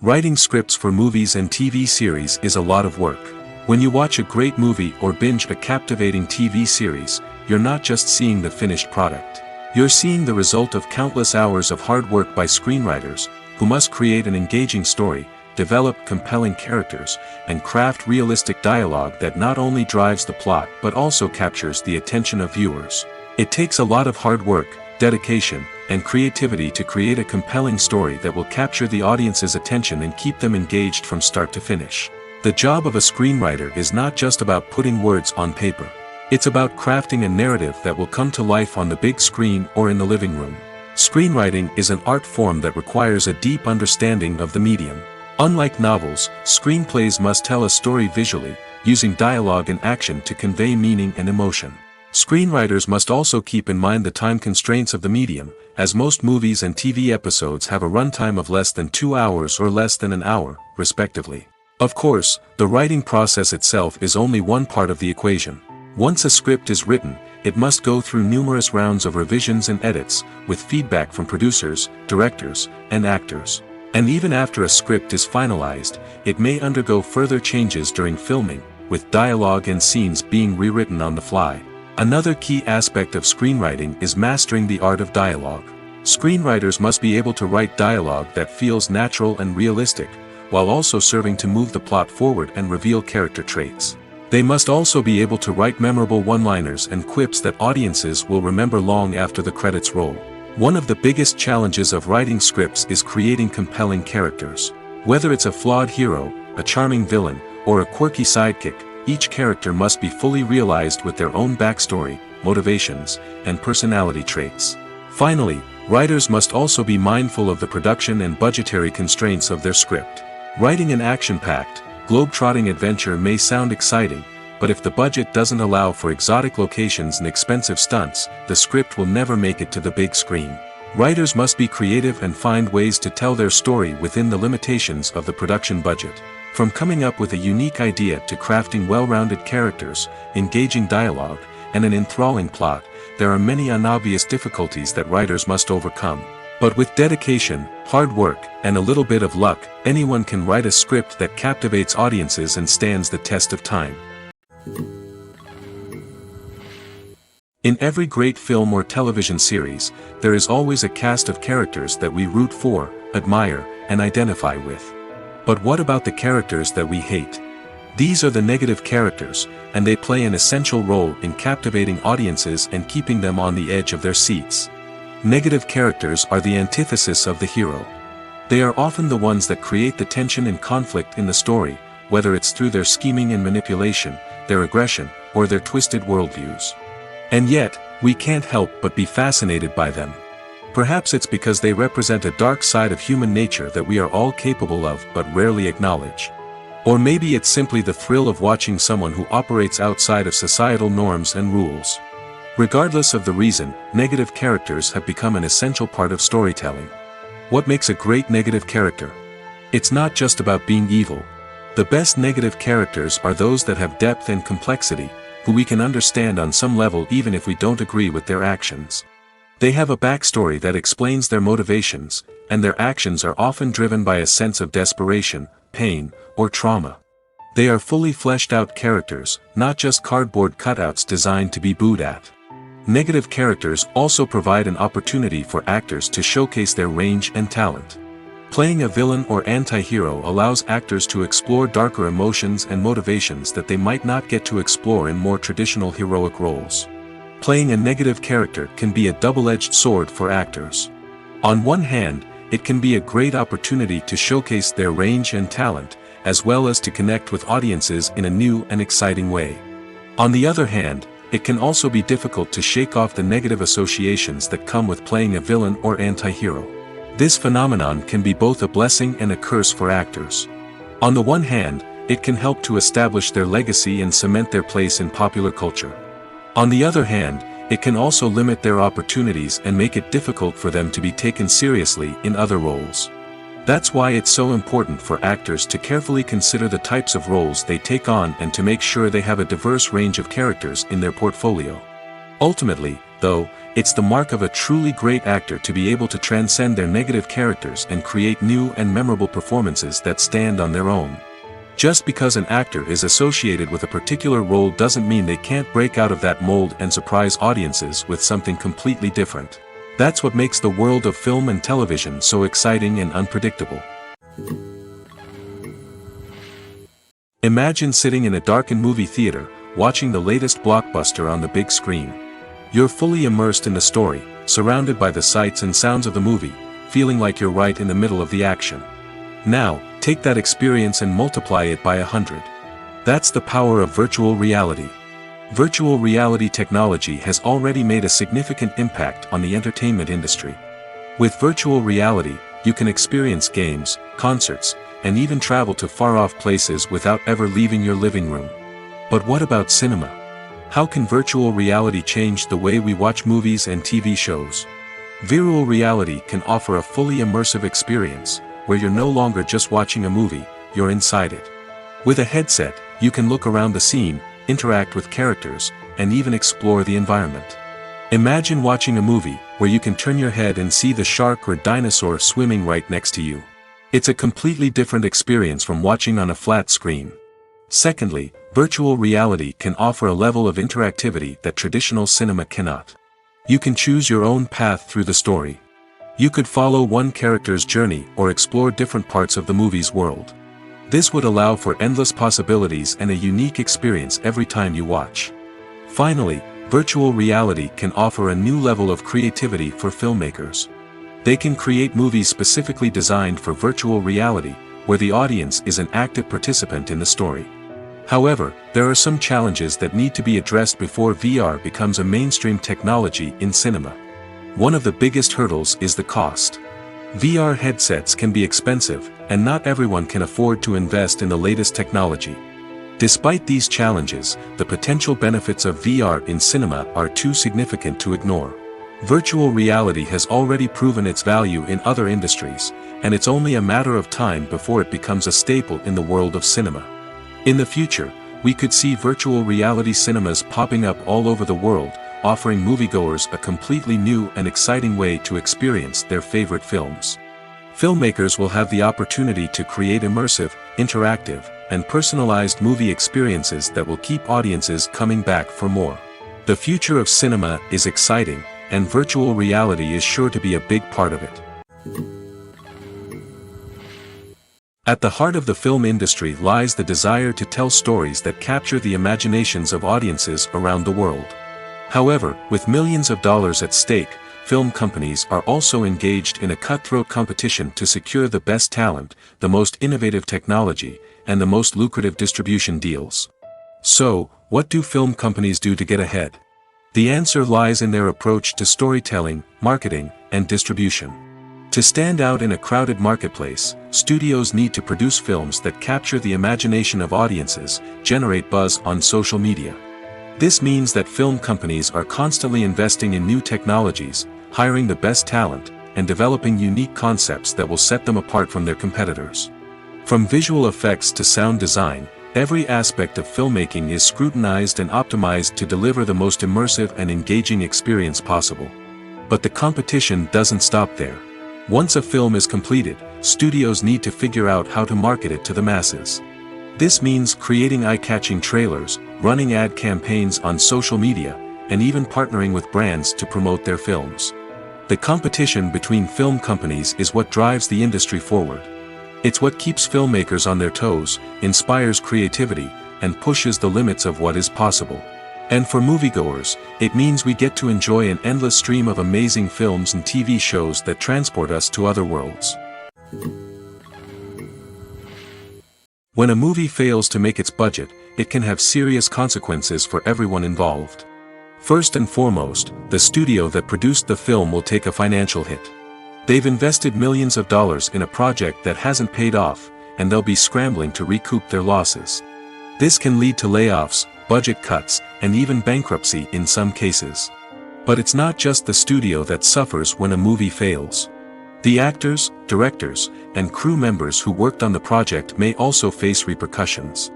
Writing scripts for movies and TV series is a lot of work. When you watch a great movie or binge a captivating TV series, you're not just seeing the finished product. You're seeing the result of countless hours of hard work by screenwriters, who must create an engaging story, develop compelling characters, and craft realistic dialogue that not only drives the plot but also captures the attention of viewers. It takes a lot of hard work, dedication, and creativity to create a compelling story that will capture the audience's attention and keep them engaged from start to finish. The job of a screenwriter is not just about putting words on paper. It's about crafting a narrative that will come to life on the big screen or in the living room. Screenwriting is an art form that requires a deep understanding of the medium. Unlike novels, screenplays must tell a story visually, using dialogue and action to convey meaning and emotion. Screenwriters must also keep in mind the time constraints of the medium, as most movies and TV episodes have a runtime of less than 2 hours or less than an hour, respectively. Of course, the writing process itself is only one part of the equation. Once a script is written, it must go through numerous rounds of revisions and edits, with feedback from producers, directors, and actors. And even after a script is finalized, it may undergo further changes during filming, with dialogue and scenes being rewritten on the fly. Another key aspect of screenwriting is mastering the art of dialogue. Screenwriters must be able to write dialogue that feels natural and realistic, while also serving to move the plot forward and reveal character traits. They must also be able to write memorable one-liners and quips that audiences will remember long after the credits roll. One of the biggest challenges of writing scripts is creating compelling characters. Whether it's a flawed hero, a charming villain, or a quirky sidekick, each character must be fully realized with their own backstory, motivations, and personality traits. Finally, writers must also be mindful of the production and budgetary constraints of their script. Writing an action-packed, globe-trotting adventure may sound exciting, but if the budget doesn't allow for exotic locations and expensive stunts, the script will never make it to the big screen. Writers must be creative and find ways to tell their story within the limitations of the production budget. From coming up with a unique idea to crafting well-rounded characters, engaging dialogue, and an enthralling plot, there are many unobvious difficulties that writers must overcome. But with dedication, hard work, and a little bit of luck, anyone can write a script that captivates audiences and stands the test of time. In every great film or television series, there is always a cast of characters that we root for, admire, and identify with. But what about the characters that we hate? These are the negative characters, and they play an essential role in captivating audiences and keeping them on the edge of their seats. Negative characters are the antithesis of the hero. They are often the ones that create the tension and conflict in the story, whether it's through their scheming and manipulation, their aggression, or their twisted worldviews. And yet, we can't help but be fascinated by them. Perhaps it's because they represent a dark side of human nature that we are all capable of but rarely acknowledge. Or maybe it's simply the thrill of watching someone who operates outside of societal norms and rules. Regardless of the reason, negative characters have become an essential part of storytelling. What makes a great negative character? It's not just about being evil. The best negative characters are those that have depth and complexity, who we can understand on some level even if we don't agree with their actions. They have a backstory that explains their motivations, and their actions are often driven by a sense of desperation, pain, or trauma. They are fully fleshed out characters, not just cardboard cutouts designed to be booed at. Negative characters also provide an opportunity for actors to showcase their range and talent. Playing a villain or anti-hero allows actors to explore darker emotions and motivations that they might not get to explore in more traditional heroic roles. Playing a negative character can be a double-edged sword for actors. On one hand, it can be a great opportunity to showcase their range and talent, as well as to connect with audiences in a new and exciting way. On the other hand, it can also be difficult to shake off the negative associations that come with playing a villain or anti-hero. This phenomenon can be both a blessing and a curse for actors. On the one hand, it can help to establish their legacy and cement their place in popular culture. On the other hand, it can also limit their opportunities and make it difficult for them to be taken seriously in other roles. That's why it's so important for actors to carefully consider the types of roles they take on and to make sure they have a diverse range of characters in their portfolio. Ultimately, though, it's the mark of a truly great actor to be able to transcend their negative characters and create new and memorable performances that stand on their own. Just because an actor is associated with a particular role doesn't mean they can't break out of that mold and surprise audiences with something completely different. That's what makes the world of film and television so exciting and unpredictable. Imagine sitting in a darkened movie theater, watching the latest blockbuster on the big screen. You're fully immersed in the story, surrounded by the sights and sounds of the movie, feeling like you're right in the middle of the action. Now, take that experience and multiply it by 100. That's the power of virtual reality. Virtual reality technology has already made a significant impact on the entertainment industry. With virtual reality, you can experience games, concerts, and even travel to far-off places without ever leaving your living room. But what about cinema? How can virtual reality change the way we watch movies and TV shows? Virtual reality can offer a fully immersive experience, where you're no longer just watching a movie, you're inside it. With a headset, you can look around the scene, interact with characters, and even explore the environment. Imagine watching a movie where you can turn your head and see the shark or dinosaur swimming right next to you. It's a completely different experience from watching on a flat screen. Secondly, virtual reality can offer a level of interactivity that traditional cinema cannot. You can choose your own path through the story. You could follow one character's journey or explore different parts of the movie's world. This would allow for endless possibilities and a unique experience every time you watch. Finally, virtual reality can offer a new level of creativity for filmmakers. They can create movies specifically designed for virtual reality, where the audience is an active participant in the story. However, there are some challenges that need to be addressed before VR becomes a mainstream technology in cinema. One of the biggest hurdles is the cost. VR headsets can be expensive, and not everyone can afford to invest in the latest technology. Despite these challenges, the potential benefits of VR in cinema are too significant to ignore. Virtual reality has already proven its value in other industries, and it's only a matter of time before it becomes a staple in the world of cinema. In the future, we could see virtual reality cinemas popping up all over the world, offering moviegoers a completely new and exciting way to experience their favorite films. Filmmakers will have the opportunity to create immersive, interactive, and personalized movie experiences that will keep audiences coming back for more. The future of cinema is exciting, and virtual reality is sure to be a big part of it. At the heart of the film industry lies the desire to tell stories that capture the imaginations of audiences around the world. However, with millions of dollars at stake, film companies are also engaged in a cutthroat competition to secure the best talent, the most innovative technology, and the most lucrative distribution deals. So, what do film companies do to get ahead? The answer lies in their approach to storytelling, marketing, and distribution. To stand out in a crowded marketplace, studios need to produce films that capture the imagination of audiences, generate buzz on social media. This means that film companies are constantly investing in new technologies, hiring the best talent, and developing unique concepts that will set them apart from their competitors. From visual effects to sound design, every aspect of filmmaking is scrutinized and optimized to deliver the most immersive and engaging experience possible. But the competition doesn't stop there. Once a film is completed, studios need to figure out how to market it to the masses. This means creating eye-catching trailers, running ad campaigns on social media, and even partnering with brands to promote their films. The competition between film companies is what drives the industry forward. It's what keeps filmmakers on their toes, inspires creativity, and pushes the limits of what is possible. And for moviegoers, it means we get to enjoy an endless stream of amazing films and TV shows that transport us to other worlds. When a movie fails to make its budget, it can have serious consequences for everyone involved. First and foremost, the studio that produced the film will take a financial hit. They've invested millions of dollars in a project that hasn't paid off, and they'll be scrambling to recoup their losses. This can lead to layoffs, budget cuts, and even bankruptcy in some cases. But it's not just the studio that suffers when a movie fails. The actors, directors, and crew members who worked on the project may also face repercussions.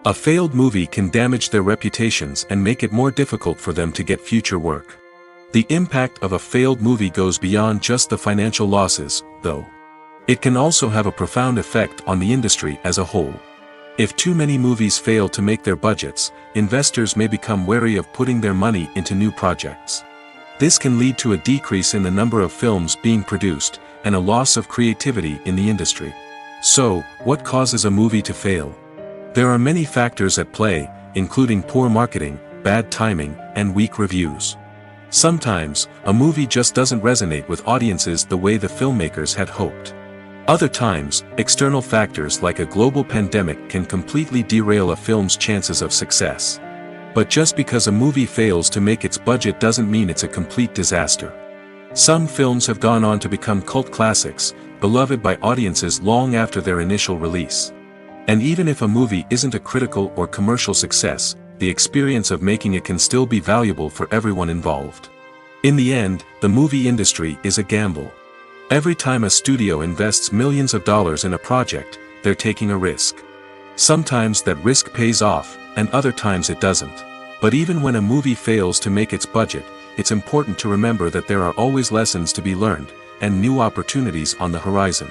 A failed movie can damage their reputations and make it more difficult for them to get future work. The impact of a failed movie goes beyond just the financial losses, though. It can also have a profound effect on the industry as a whole. If too many movies fail to make their budgets, investors may become wary of putting their money into new projects. This can lead to a decrease in the number of films being produced, and a loss of creativity in the industry. So, what causes a movie to fail? There are many factors at play, including poor marketing, bad timing, and weak reviews. Sometimes, a movie just doesn't resonate with audiences the way the filmmakers had hoped. Other times, external factors like a global pandemic can completely derail a film's chances of success. But just because a movie fails to make its budget doesn't mean it's a complete disaster. Some films have gone on to become cult classics, beloved by audiences long after their initial release. And even if a movie isn't a critical or commercial success, the experience of making it can still be valuable for everyone involved. In the end, the movie industry is a gamble. Every time a studio invests millions of dollars in a project, they're taking a risk. Sometimes that risk pays off, and other times it doesn't. But even when a movie fails to make its budget, it's important to remember that there are always lessons to be learned, and new opportunities on the horizon.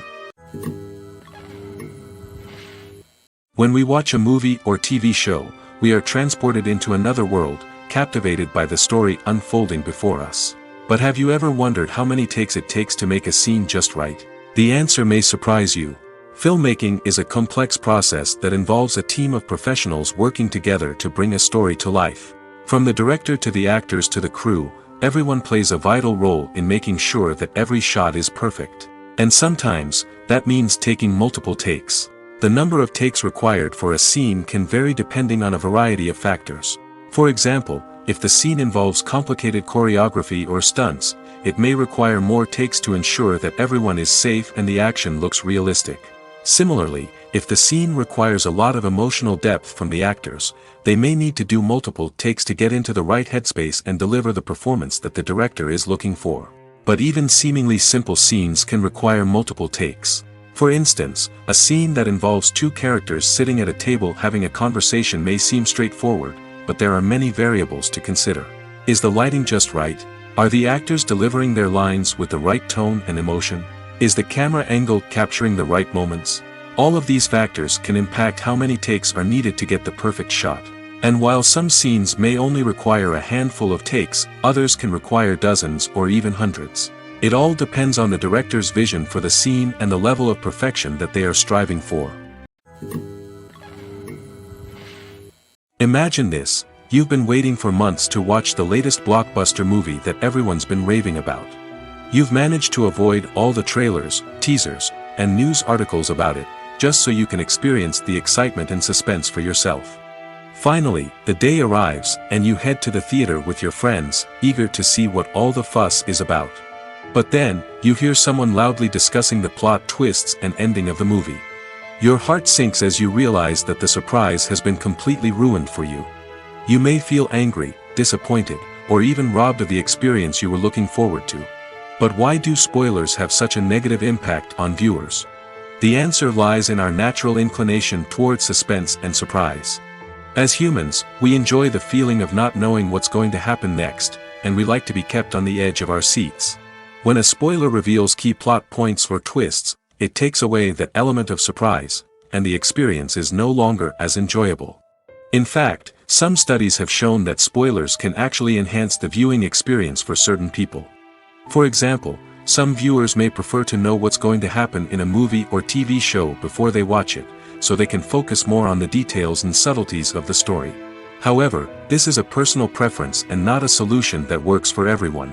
When we watch a movie or TV show, we are transported into another world, captivated by the story unfolding before us. But have you ever wondered how many takes it takes to make a scene just right? The answer may surprise you. Filmmaking is a complex process that involves a team of professionals working together to bring a story to life. From the director to the actors to the crew, everyone plays a vital role in making sure that every shot is perfect. And sometimes, that means taking multiple takes. The number of takes required for a scene can vary depending on a variety of factors. For example, if the scene involves complicated choreography or stunts, it may require more takes to ensure that everyone is safe and the action looks realistic. Similarly, if the scene requires a lot of emotional depth from the actors, they may need to do multiple takes to get into the right headspace and deliver the performance that the director is looking for. But even seemingly simple scenes can require multiple takes. For instance, a scene that involves two characters sitting at a table having a conversation may seem straightforward, but there are many variables to consider. Is the lighting just right? Are the actors delivering their lines with the right tone and emotion? Is the camera angle capturing the right moments? All of these factors can impact how many takes are needed to get the perfect shot. And while some scenes may only require a handful of takes, others can require dozens or even hundreds. It all depends on the director's vision for the scene and the level of perfection that they are striving for. Imagine this: you've been waiting for months to watch the latest blockbuster movie that everyone's been raving about. You've managed to avoid all the trailers, teasers, and news articles about it, just so you can experience the excitement and suspense for yourself. Finally, the day arrives, and you head to the theater with your friends, eager to see what all the fuss is about. But then, you hear someone loudly discussing the plot twists and ending of the movie. Your heart sinks as you realize that the surprise has been completely ruined for you. You may feel angry, disappointed, or even robbed of the experience you were looking forward to. But why do spoilers have such a negative impact on viewers? The answer lies in our natural inclination toward suspense and surprise. As humans, we enjoy the feeling of not knowing what's going to happen next, and we like to be kept on the edge of our seats. When a spoiler reveals key plot points or twists, it takes away that element of surprise, and the experience is no longer as enjoyable. In fact, some studies have shown that spoilers can actually enhance the viewing experience for certain people. For example, some viewers may prefer to know what's going to happen in a movie or TV show before they watch it, so they can focus more on the details and subtleties of the story. However, this is a personal preference and not a solution that works for everyone.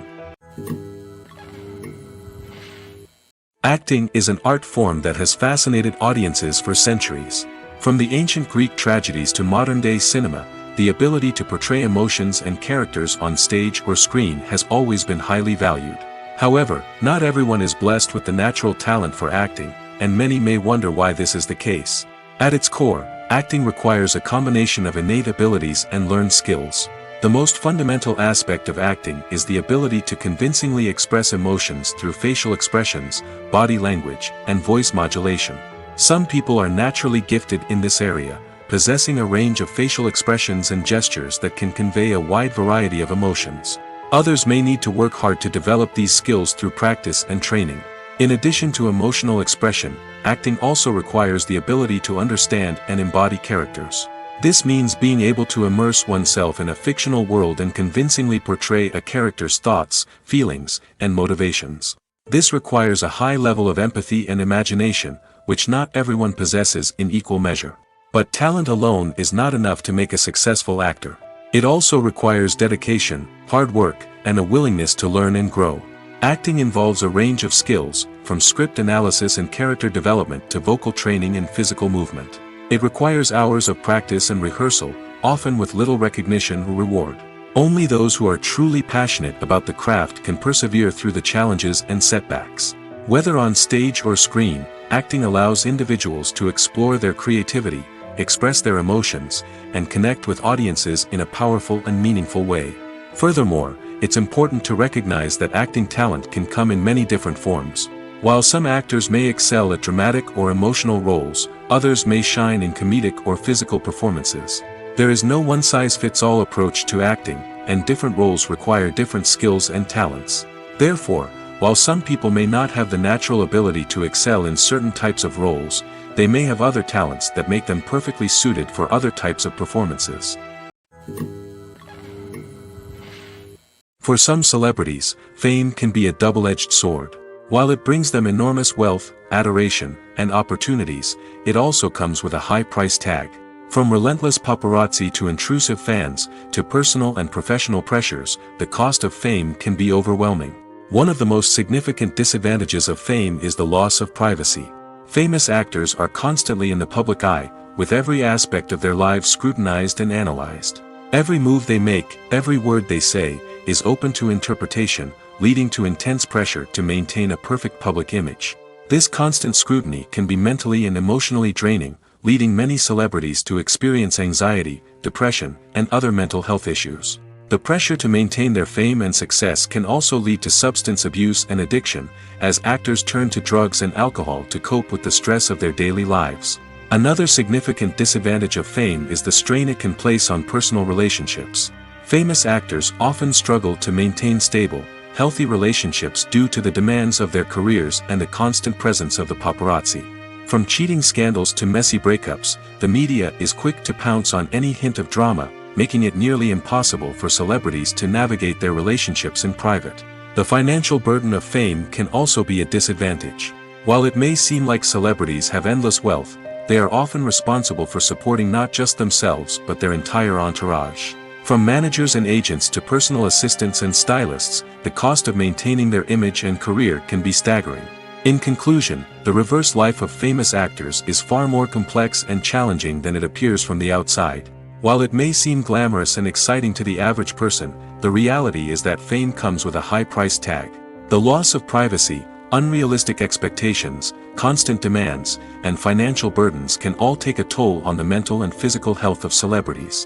Acting is an art form that has fascinated audiences for centuries. From the ancient Greek tragedies to modern-day cinema, the ability to portray emotions and characters on stage or screen has always been highly valued. However, not everyone is blessed with the natural talent for acting, and many may wonder why this is the case. At its core, acting requires a combination of innate abilities and learned skills. The most fundamental aspect of acting is the ability to convincingly express emotions through facial expressions, body language, and voice modulation. Some people are naturally gifted in this area, possessing a range of facial expressions and gestures that can convey a wide variety of emotions. Others may need to work hard to develop these skills through practice and training. In addition to emotional expression, acting also requires the ability to understand and embody characters. This means being able to immerse oneself in a fictional world and convincingly portray a character's thoughts, feelings, and motivations. This requires a high level of empathy and imagination, which not everyone possesses in equal measure. But talent alone is not enough to make a successful actor. It also requires dedication, hard work, and a willingness to learn and grow. Acting involves a range of skills, from script analysis and character development to vocal training and physical movement. It requires hours of practice and rehearsal, often with little recognition or reward. Only those who are truly passionate about the craft can persevere through the challenges and setbacks. Whether on stage or screen, acting allows individuals to explore their creativity, express their emotions, and connect with audiences in a powerful and meaningful way. Furthermore, it's important to recognize that acting talent can come in many different forms. While some actors may excel at dramatic or emotional roles, others may shine in comedic or physical performances. There is no one-size-fits-all approach to acting, and different roles require different skills and talents. Therefore, while some people may not have the natural ability to excel in certain types of roles, they may have other talents that make them perfectly suited for other types of performances. For some celebrities, fame can be a double-edged sword. While it brings them enormous wealth, adoration, and opportunities, it also comes with a high price tag. From relentless paparazzi to intrusive fans, to personal and professional pressures, the cost of fame can be overwhelming. One of the most significant disadvantages of fame is the loss of privacy. Famous actors are constantly in the public eye, with every aspect of their lives scrutinized and analyzed. Every move they make, every word they say, is open to interpretation, leading to intense pressure to maintain a perfect public image. This constant scrutiny can be mentally and emotionally draining, leading many celebrities to experience anxiety, depression, and other mental health issues. The pressure to maintain their fame and success can also lead to substance abuse and addiction, as actors turn to drugs and alcohol to cope with the stress of their daily lives. Another significant disadvantage of fame is the strain it can place on personal relationships. Famous actors often struggle to maintain stable, healthy relationships due to the demands of their careers and the constant presence of the paparazzi. From cheating scandals to messy breakups, the media is quick to pounce on any hint of drama, making it nearly impossible for celebrities to navigate their relationships in private. The financial burden of fame can also be a disadvantage. While it may seem like celebrities have endless wealth, they are often responsible for supporting not just themselves but their entire entourage. From managers and agents to personal assistants and stylists, the cost of maintaining their image and career can be staggering. In conclusion, the reverse life of famous actors is far more complex and challenging than it appears from the outside. While it may seem glamorous and exciting to the average person, the reality is that fame comes with a high price tag. The loss of privacy, unrealistic expectations, constant demands, and financial burdens can all take a toll on the mental and physical health of celebrities.